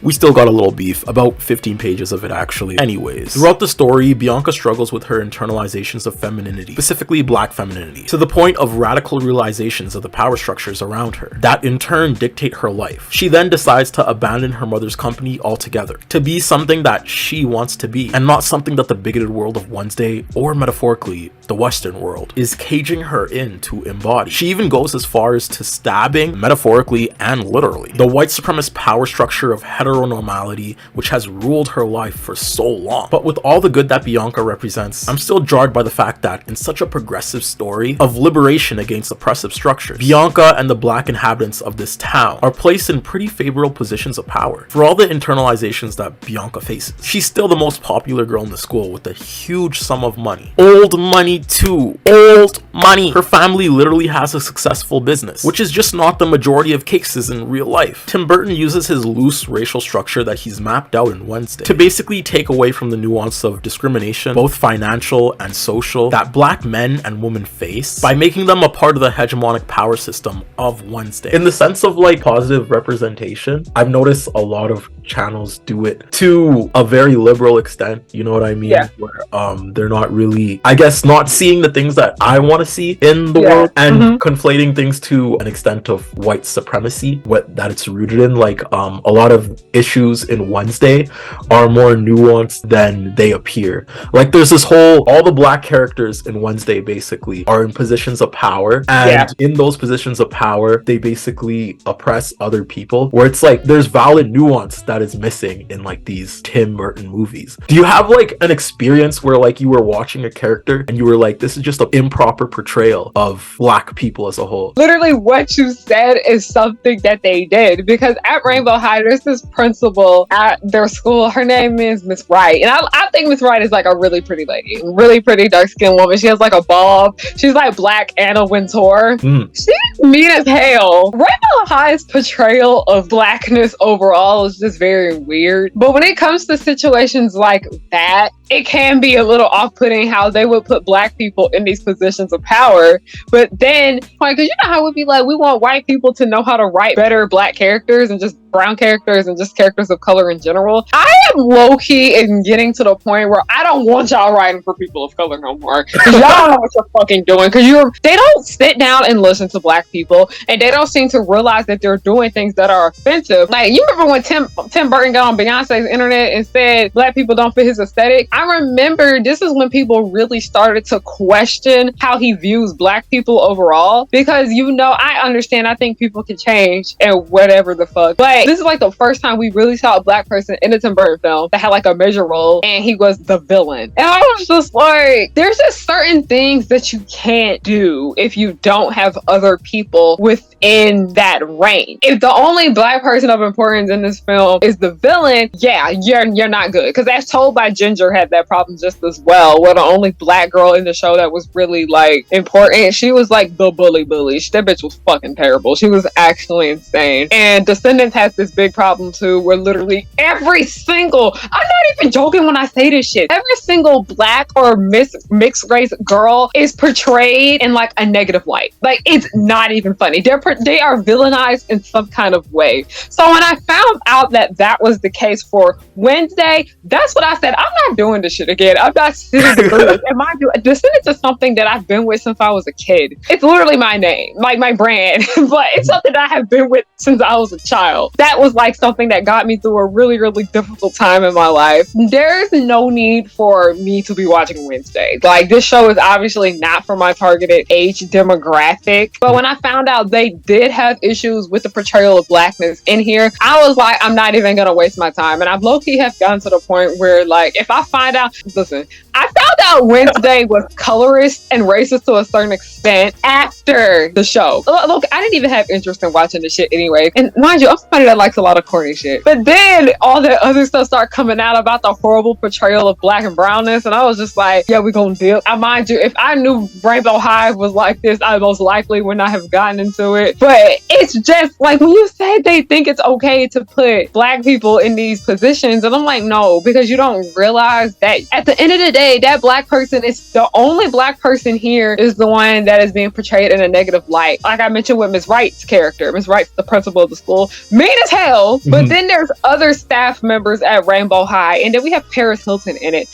We still got a little beef, about 15 pages of it actually. Anyways, throughout the story, Bianca struggles with her internalizations of femininity, specifically black femininity, to the point of radical realizations of the power structures around her that in turn dictate her life. She then decides to abandon her mother's company altogether, to be something that she wants to be, and not something that the bigoted world of Wednesday, or metaphorically, the Western world, is caging her in to embody. She even goes as far as to stabbing, metaphorically and literally, the white supremacist power structure structure of heteronormality which has ruled her life for so long. But with all the good that Bianca represents, I'm still jarred by the fact that in such a progressive story of liberation against oppressive structures, Bianca and the black inhabitants of this town are placed in pretty favorable positions of power. For all the internalizations that Bianca faces, she's still the most popular girl in the school with a huge sum of money. Old money too. Old money. Her family literally has a successful business, which is just not the majority of cases in real life. Tim Burton uses his loose racial structure that he's mapped out in Wednesday to basically take away from the nuance of discrimination, both financial and social, that black men and women face by making them a part of the hegemonic power system of Wednesday. In the sense of like positive representation, I've noticed a lot of channels do it to a very liberal extent, you know what I mean? Yeah. Where they're not really, I guess, not seeing the things that I want to see in the world and conflating things to an extent of white supremacy, what that it's rooted in. Like a lot of issues in Wednesday are more nuanced than they appear. Like there's this whole, all the black characters in Wednesday basically are in positions of power, and in those positions of power they basically oppress other people, where it's like there's valid nuance that is missing in like these Tim Burton movies. Do you have like an experience where like you were watching a character and you were like, this is just an improper portrayal of black people as a whole? Literally what you said is something that they did, because at Rainbow High there's this principal at their school. Her name is Miss Wright, and I think Miss Wright is like a really pretty lady, really pretty dark-skinned woman. She has like a bob. She's like Black Anna Wintour. She's mean as hell. Rainbow High's portrayal of blackness overall is just very weird, but when it comes to situations like that, it can be a little off-putting how they would put black people in these positions of power. But then, like, because you know how it would be like, we want white people to know how to write better black characters and just brown characters and just characters of color in general. I am low-key in getting to the point where I don't want y'all writing for people of color no more. Because y'all know what you're fucking doing. Because they don't sit down and listen to black people, and they don't seem to realize that they're doing things that are offensive. Like, you remember when Tim Burton got on Beyonce's internet and said black people don't fit his aesthetic? I remember this is when people really started to question how he views black people overall, because you know, I understand, I think people can change and whatever the fuck, but this is like the first time we really saw a black person in a Tim Burton film that had like a major role and he was the villain. And I was just like, there's just certain things that you can't do if you don't have other people within that range. If the only black person of importance in this film is the villain, yeah, you're not good, because that's Told by Ginger had that problem just as well, where the only black girl in the show that was really like important, she was like the bully. That bitch was fucking terrible. She was actually insane. And Descendants has this big problem too, where literally every single, I'm not even joking when I say this shit, every single black or mixed race girl is portrayed in like a negative light. Like, it's not even funny. They are villainized in some kind of way. So when I found out that that was the case for Wednesday, that's what I said. I'm not doing this shit again. I'm not sitting through it. And mind you, Descendants is something that I've been with since I was a kid. It's literally my name, like my brand, but it's something that I have been with since I was a child. That was like something that got me through a really, really difficult time in my life. There's no need for me to be watching Wednesday. Like, this show is obviously not for my targeted age demographic. But when I found out they did have issues with the portrayal of blackness in here, I was like, I'm not even gonna waste my time. And I've low-key have gotten to the point where, like, if I find out, listen, I found out Wednesday was colorist and racist to a certain extent after the show. Look, I didn't even have interest in watching the shit anyway. And mind you, I'm somebody that likes a lot of corny shit. But then all that other stuff started coming out about the horrible portrayal of black and brownness, and I was just like, yeah, we gonna deal. I mind you, if I knew Rainbow High was like this, I most likely would not have gotten into it. But it's just like, when you said they think it's okay to put black people in these positions, and I'm like, no, because you don't realize that at the end of the day, that black person is the only black person here is the one that is being portrayed in a negative light. Like I mentioned with Miss Wright's character. Miss Wright's the principal of the school. Mean as hell. But then there's other staff members at Rainbow High. And then we have Paris Hilton in it.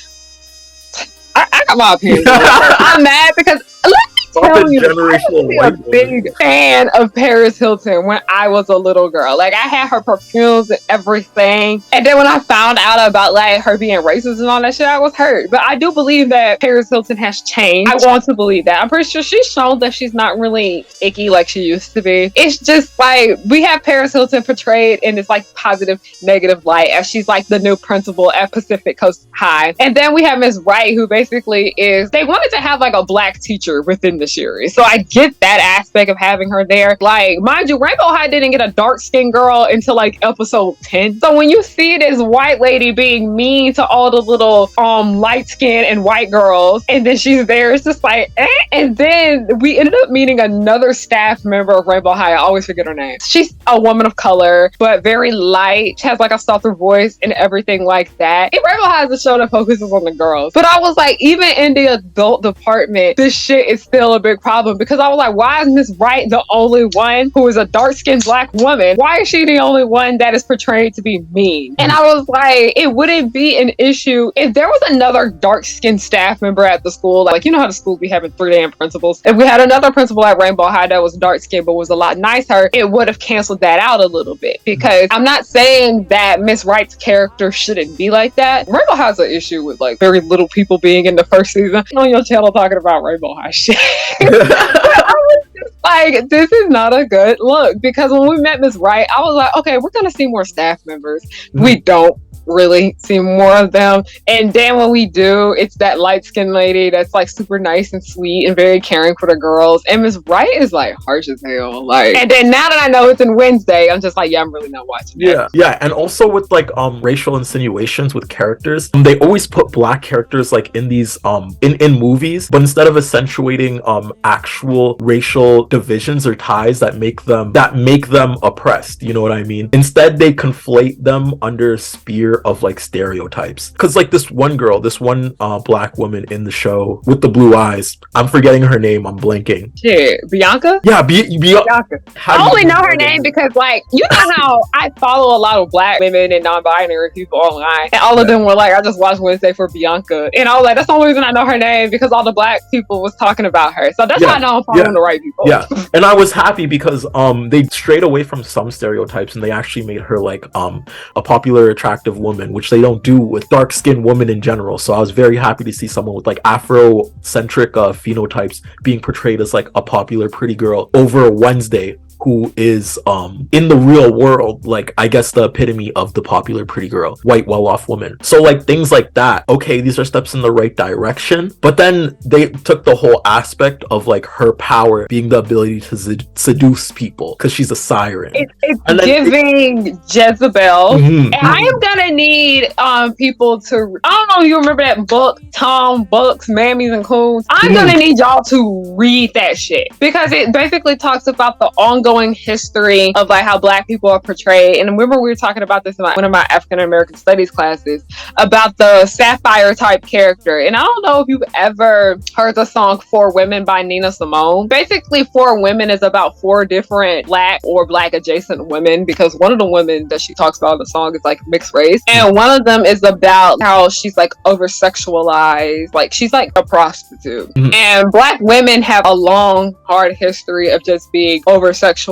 I got my opinion. I'm mad because let me telling you, I generational used to be white a woman. big fan of Paris Hilton when I was a little girl. Like, I had her perfumes and everything. And then when I found out about like her being racist and all that shit, I was hurt. But I do believe that Paris Hilton has changed. I want to believe that. I'm pretty sure she's shown that she's not really icky like she used to be. It's just like we have Paris Hilton portrayed in this like positive, negative light as she's like the new principal at Pacific Coast High. And then we have Miss Wright, who basically is, they wanted to have like a black teacher within the series. So I get that aspect of having her there. Like, mind you, Rainbow High didn't get a dark skinned girl until like episode 10. So when you see this white lady being mean to all the little light skinned and white girls, and then she's there, it's just like, eh. And then we ended up meeting another staff member of Rainbow High. I always forget her name. She's a woman of color, but very light. She has like a softer voice and everything like that. And Rainbow High is a show that focuses on the girls. But I was like, even in the adult department, this shit is still a big problem, because I was like, why is Miss Wright the only one who is a dark-skinned black woman? Why is she the only one that is portrayed to be mean? And I was like, it wouldn't be an issue if there was another dark-skinned staff member at the school. Like, you know how the school be having 3 damn principals? If we had another principal at Rainbow High that was dark-skinned but was a lot nicer, it would have canceled that out a little bit. Because I'm not saying that Miss Wright's character shouldn't be like that. Rainbow High has an issue with like very little people being in the first season. On your channel talking about Rainbow High shit. I was just like, this is not a good look, because when we met Miss Wright, I was like, okay, we're gonna see more staff members. We don't really see more of them, and then when we do, it's that light-skinned lady that's like super nice and sweet and very caring for the girls, and Miss Wright is like harsh as hell. Like, and then now that I know it's in Wednesday, I'm just like, yeah, I'm really not watching it. Yeah, and also with like racial insinuations with characters, they always put black characters like in these in movies, but instead of accentuating actual racial divisions or ties that make them oppressed, you know what I mean, instead they conflate them under a spear of like stereotypes. Because like this one black woman in the show with the blue eyes, I'm forgetting her name, I'm blanking. Shit, Bianca? Yeah, Bianca. I only know her name because, like, you know how I follow a lot of black women and non-binary people online, and all of them were like, I just watched Wednesday for Bianca, and I was like, that's the only reason I know her name, because all the black people was talking about her. So that's how I know I'm following the right people. Yeah, and I was happy because they strayed away from some stereotypes, and they actually made her like a popular, attractive woman, which they don't do with dark-skinned women in general. So I was very happy to see someone with like Afro-centric phenotypes being portrayed as like a popular pretty girl over Wednesday, who is in the real world, like, I guess the epitome of the popular pretty girl, white, well-off woman. So like things like that, okay, these are steps in the right direction, but then they took the whole aspect of like her power being the ability to seduce people because she's a siren. It's giving Jezebel. And I am gonna need people to, I don't know if you remember that book, Tom Buck's Mammies and Coons. I'm gonna need y'all to read that shit, because it basically talks about the ongoing history of like how black people are portrayed. And remember, we were talking about this in one of my African American studies classes about the Sapphire type character. And I don't know if you've ever heard the song 4 Women by Nina Simone. Basically, 4 Women is about 4 different black or black adjacent women, because one of the women that she talks about in the song is like mixed race, and one of them is about how she's like over sexualized, like she's like a prostitute. And black women have a long hard history of just being over sexualized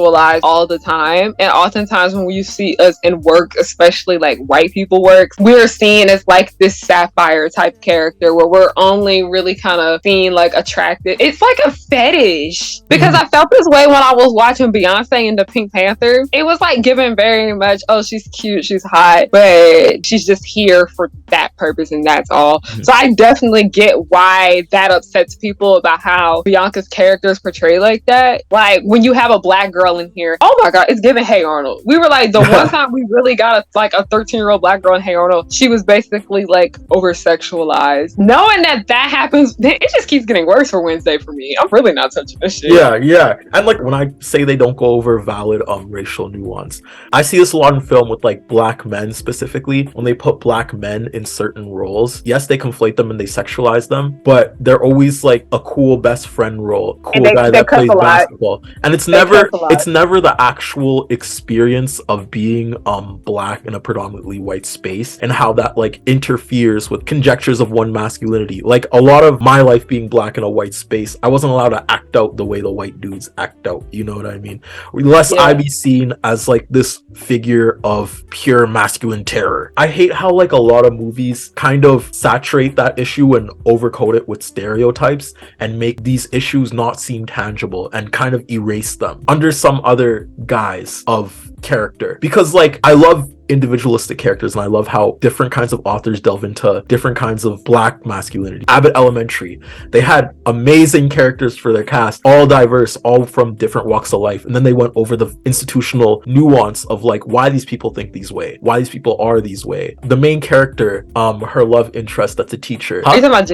all the time, and oftentimes when you see us in work, especially like white people work, we're seen as like this Sapphire type character where we're only really kind of seen like attracted. It's like a fetish, because I felt this way when I was watching Beyonce in the Pink Panther. It was like given very much, oh, she's cute, she's hot, but she's just here for that purpose and that's all. So I definitely get why that upsets people about how Bianca's character is portrayed like that. Like when you have a black girl in here, oh my god, it's giving Hey Arnold. We were like, the one time we really got a 13-year-old black girl in Hey Arnold, she was basically like over sexualized. Knowing that happens, it just keeps getting worse for Wednesday for me. I'm really not touching this shit. Yeah. And like when I say they don't go over valid racial nuance, I see this a lot in film with like black men specifically. When they put black men in certain roles, yes, they conflate them and they sexualize them, but they're always like a cool best friend role, cool guy that plays basketball, and it's never it's never the actual experience of being black in a predominantly white space and how that like interferes with conjectures of one masculinity. Like a lot of my life being black in a white space, I wasn't allowed to act out the way the white dudes act out, you know what I mean? Lest I be seen as like this figure of pure masculine terror. I hate how like a lot of movies kind of saturate that issue and overcoat it with stereotypes and make these issues not seem tangible and kind of erase them under some other guise of character. Because like I love individualistic characters and I love how different kinds of authors delve into different kinds of black masculinity. Abbott Elementary, they had amazing characters for their cast, all diverse, all from different walks of life, and then they went over the institutional nuance of like why these people think these way, why these people are these way. The main character, her love interest, that's a teacher. Are you talking about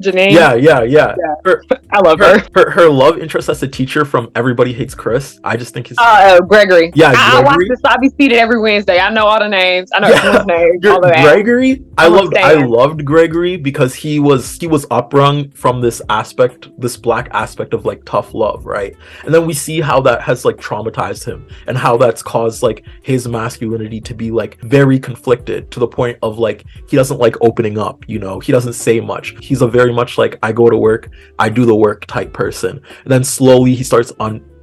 Janine? Yeah. I love her. Her love interest as a teacher from Everybody Hates Chris. I just think he's Gregory. Yeah, I watch this. I be seated every Wednesday. I know all the names. I know everyone's names. All of that. Gregory. I loved Gregory because he was uprung from this black aspect of like tough love, right? And then we see how that has like traumatized him and how that's caused like his masculinity to be like very conflicted to the point of like he doesn't like opening up, you know, he doesn't say much. He's a very much like I go to work, I do the work type person. And then slowly he starts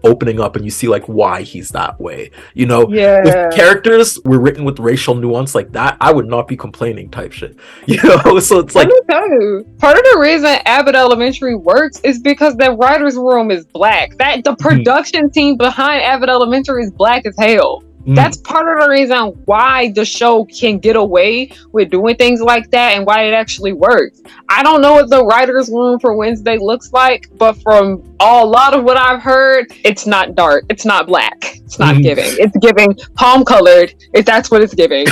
opening up and you see like why he's that way, you know. If characters were written with racial nuance like that, I would not be complaining type shit, you know. So it's like, let me tell you, part of the reason Abbott Elementary works is because the writer's room is black. That the production team behind Abbott Elementary is black as hell. That's part of the reason why the show can get away with doing things like that and why it actually works. I don't know what the writer's room for Wednesday looks like, but from a lot of what I've heard, it's not dark. It's not black. It's not giving. It's giving palm colored, if that's what it's giving.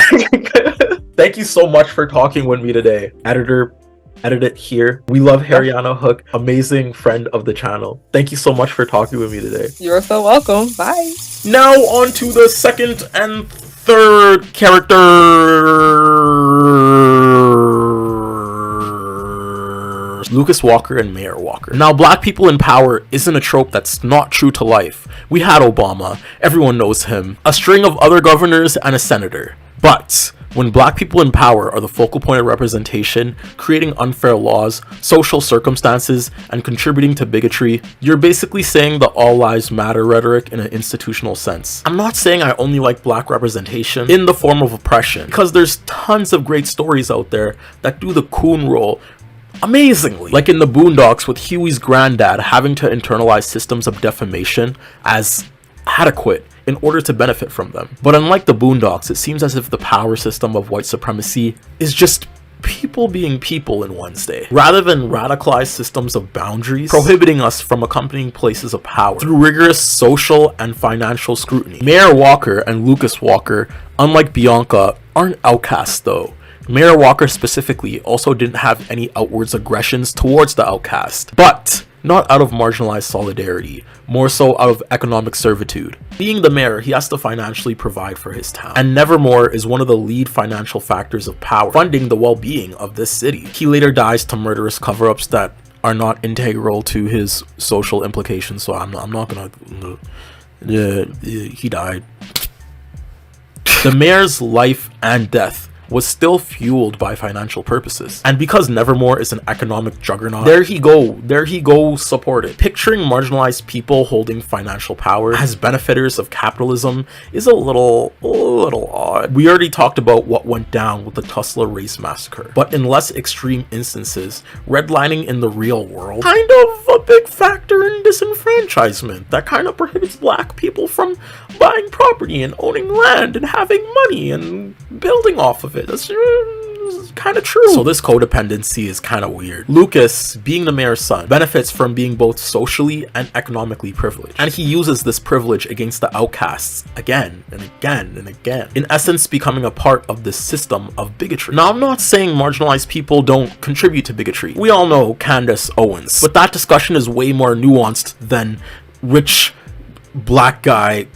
Thank you so much for talking with me today. Edit it here. We love Haryana Hook, amazing friend of the channel. Thank you so much for talking with me today. You're so welcome. Bye. Now on to the second and third characters. Lucas Walker and Mayor Walker. Now, black people in power isn't a trope that's not true to life. We had Obama, everyone knows him, a string of other governors, and a senator. But when black people in power are the focal point of representation, creating unfair laws, social circumstances, and contributing to bigotry, you're basically saying the all lives matter rhetoric in an institutional sense. I'm not saying I only like black representation in the form of oppression, because there's tons of great stories out there that do the coon role amazingly. Like in the Boondocks with Huey's granddad having to internalize systems of defamation as adequate in order to benefit from them. But unlike the Boondocks, it seems as if the power system of white supremacy is just people being people in Wednesday, rather than radicalized systems of boundaries prohibiting us from accompanying places of power through rigorous social and financial scrutiny. Mayor Walker and Lucas Walker, unlike Bianca, aren't outcasts though. Mayor Walker specifically also didn't have any outwards aggressions towards the outcast, but not out of marginalized solidarity, more so out of economic servitude. Being the mayor, he has to financially provide for his town, and Nevermore is one of the lead financial factors of power, funding the well-being of this city. He later dies to murderous cover-ups that are not integral to his social implications, so I'm not gonna... he died. The mayor's life and death was still fueled by financial purposes. And because Nevermore is an economic juggernaut, there he go supported. Picturing marginalized people holding financial power as benefiters of capitalism is a little odd. We already talked about what went down with the Tulsa race massacre, but in less extreme instances, redlining in the real world kind of a big factor in disenfranchisement that kind of prohibits black people from buying property and owning land and having money and building off of it. That's kind of true. So this codependency is kind of weird. Lucas, being the mayor's son, benefits from being both socially and economically privileged, and he uses this privilege against the outcasts again and again and again, in essence becoming a part of this system of bigotry. Now, I'm not saying marginalized people don't contribute to bigotry. We all know Candace Owens, but that discussion is way more nuanced than rich black guy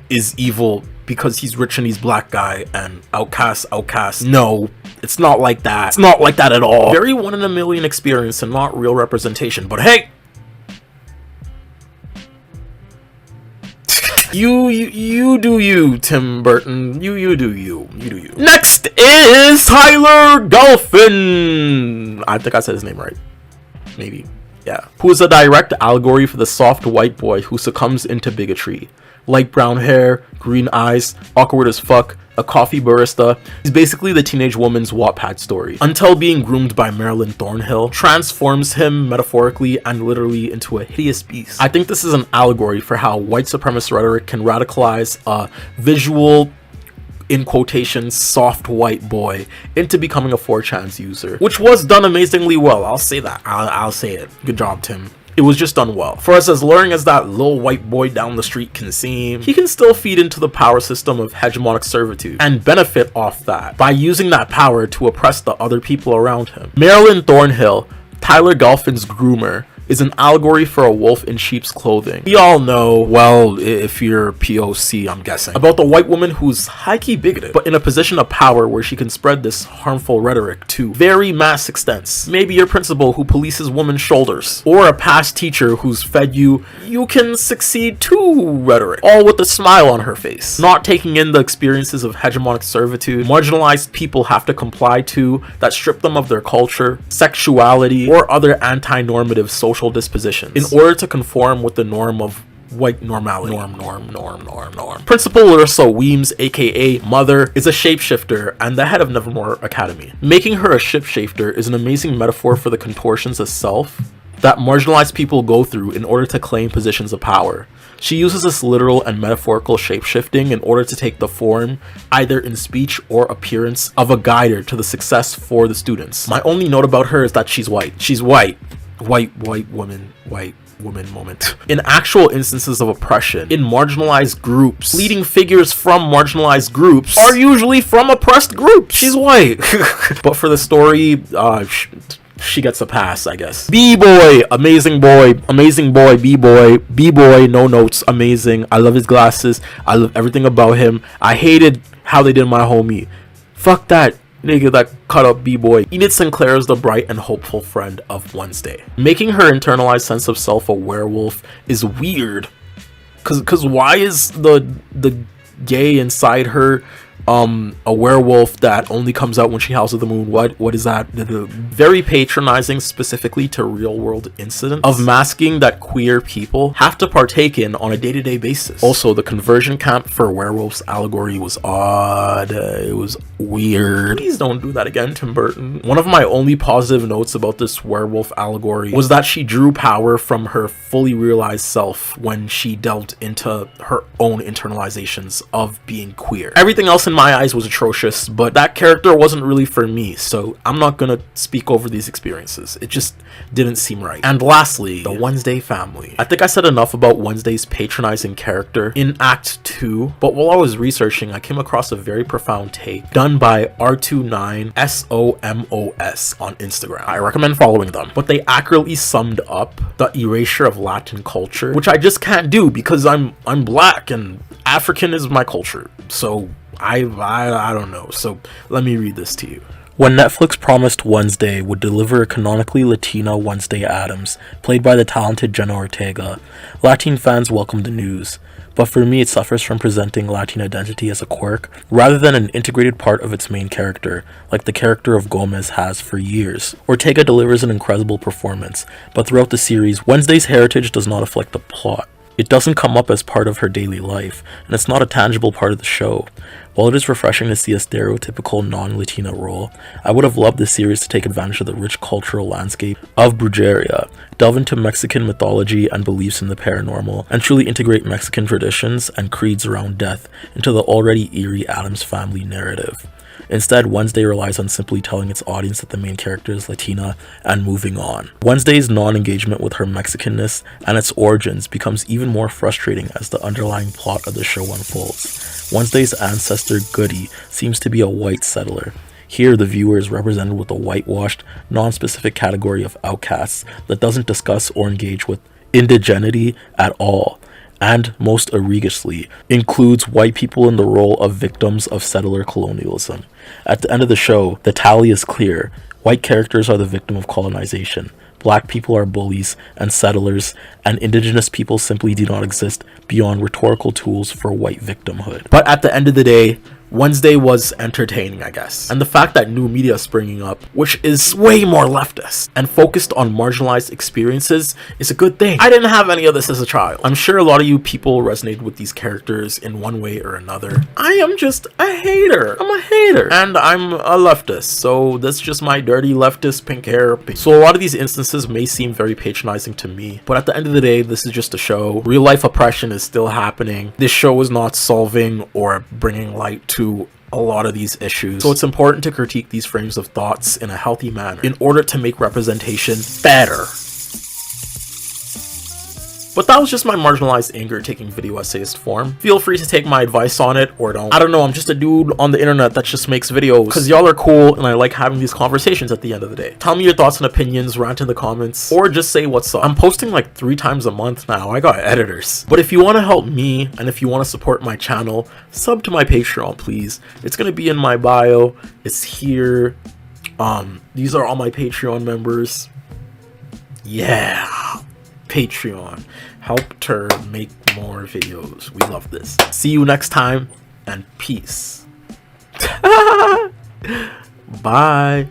is evil because he's rich and he's black guy and outcast. No, it's not like that. It's not like that at all. Very one in a million experience and not real representation, but hey! You do you, Tim Burton. You do you. You do you. Next is Tyler Gelfin. I think I said his name right. Maybe. Yeah. Who is a direct allegory for the soft white boy who succumbs into bigotry. Light brown hair, green eyes, awkward as fuck, a coffee barista. He's basically the teenage woman's Wattpad story. Until being groomed by Marilyn Thornhill transforms him metaphorically and literally into a hideous beast. I think this is an allegory for how white supremacist rhetoric can radicalize a visual, in quotations, soft white boy into becoming a 4chan's user, which was done amazingly well. I'll say that. I'll say it. Good job, Tim. It was just done well. For as luring as that little white boy down the street can seem, he can still feed into the power system of hegemonic servitude and benefit off that by using that power to oppress the other people around him. Marilyn Thornhill, Tyler Gelfin's groomer, is an allegory for a wolf in sheep's clothing. We all know, well, if you're POC, I'm guessing, about the white woman who's high-key bigoted, but in a position of power where she can spread this harmful rhetoric to very mass extents. Maybe your principal who polices women's shoulders, or a past teacher who's fed you can succeed too rhetoric, all with a smile on her face, not taking in the experiences of hegemonic servitude marginalized people have to comply to that strip them of their culture, sexuality, or other anti-normative social dispositions in order to conform with the norm of white normality. Norm. Principal Larissa Weems, aka Mother, is a shapeshifter and the head of Nevermore Academy. Making her a shapeshifter is an amazing metaphor for the contortions of self that marginalized people go through in order to claim positions of power. She uses this literal and metaphorical shapeshifting in order to take the form, either in speech or appearance, of a guider to the success for the students. My only note about her is that she's white. She's white. White woman moment. In actual instances of oppression, in marginalized groups, leading figures from marginalized groups are usually from oppressed groups. She's white. But for the story, she gets a pass, I guess. B-boy, amazing boy, B-boy, no notes, amazing. I love his glasses. I love everything about him. I hated how they did my homie. Fuck that nigga that cut up B-boy. Enid Sinclair is the bright and hopeful friend of Wednesday. Making her internalized sense of self a werewolf is weird. Cause why is the gay inside her a werewolf that only comes out when she howls at the moon? What is that? Very patronizing, specifically to real world incidents of masking that queer people have to partake in on a day-to-day basis. Also, the conversion camp for werewolves allegory was odd. It was weird. Please don't do that again, Tim Burton. One of my only positive notes about this werewolf allegory was that she drew power from her fully realized self when she delved into her own internalizations of being queer. Everything else in my eyes was atrocious, but that character wasn't really for me, so I'm not gonna speak over these experiences. It just didn't seem right. And lastly, the Wednesday family. I think I said enough about Wednesday's patronizing character in Act 2, but while I was researching, I came across a very profound take done by R29SOMOS on Instagram. I recommend following them, but they accurately summed up the erasure of Latin culture, which I just can't do because I'm black and African is my culture. So I don't know. So let me read this to you. When Netflix promised Wednesday would deliver a canonically Latina Wednesday Addams, played by the talented Jenna Ortega, Latin fans welcomed the news. But for me, it suffers from presenting Latin identity as a quirk, rather than an integrated part of its main character, like the character of Gomez has for years. Ortega delivers an incredible performance, but throughout the series, Wednesday's heritage does not affect the plot. It doesn't come up as part of her daily life, and it's not a tangible part of the show. While it is refreshing to see a stereotypical non-Latina role, I would have loved the series to take advantage of the rich cultural landscape of Brujeria, delve into Mexican mythology and beliefs in the paranormal, and truly integrate Mexican traditions and creeds around death into the already eerie Addams Family narrative. Instead, Wednesday relies on simply telling its audience that the main character is Latina and moving on. Wednesday's non-engagement with her Mexicanness and its origins becomes even more frustrating as the underlying plot of the show unfolds. Wednesday's ancestor, Goody, seems to be a white settler. Here, the viewer is represented with a whitewashed, non-specific category of outcasts that doesn't discuss or engage with indigeneity at all, and most egregiously includes white people in the role of victims of settler colonialism. At the end of the show, the tally is clear. White characters are the victim of colonization. black people are bullies and settlers, and indigenous people simply do not exist beyond rhetorical tools for white victimhood. But at the end of the day, Wednesday was entertaining, I guess. And the fact that new media is springing up, which is way more leftist and focused on marginalized experiences, is a good thing. I didn't have any of this as a child. I'm sure a lot of you people resonated with these characters in one way or another. I am just a hater. I'm a hater. And I'm a leftist, so that's just my dirty leftist pink hair. So a lot of these instances may seem very patronizing to me, but at the end of the day, this is just a show. Real life oppression is still happening. This show is not solving or bringing light to a lot of these issues. So it's important to critique these frames of thoughts in a healthy manner in order to make representation better. But that was just my marginalized anger taking video essayist form. Feel free to take my advice on it or don't. I don't know, I'm just a dude on the internet that just makes videos because y'all are cool and I like having these conversations at the end of the day. Tell me your thoughts and opinions, rant in the comments, or just say what's up. I'm posting like 3 times a month now. I got editors. But if you want to help me and if you want to support my channel, sub to my Patreon, please. It's going to be in my bio. It's here. These are all my Patreon members. Yeah. Patreon. Help Tirrrb make more videos. We love this. See you next time and peace. Bye.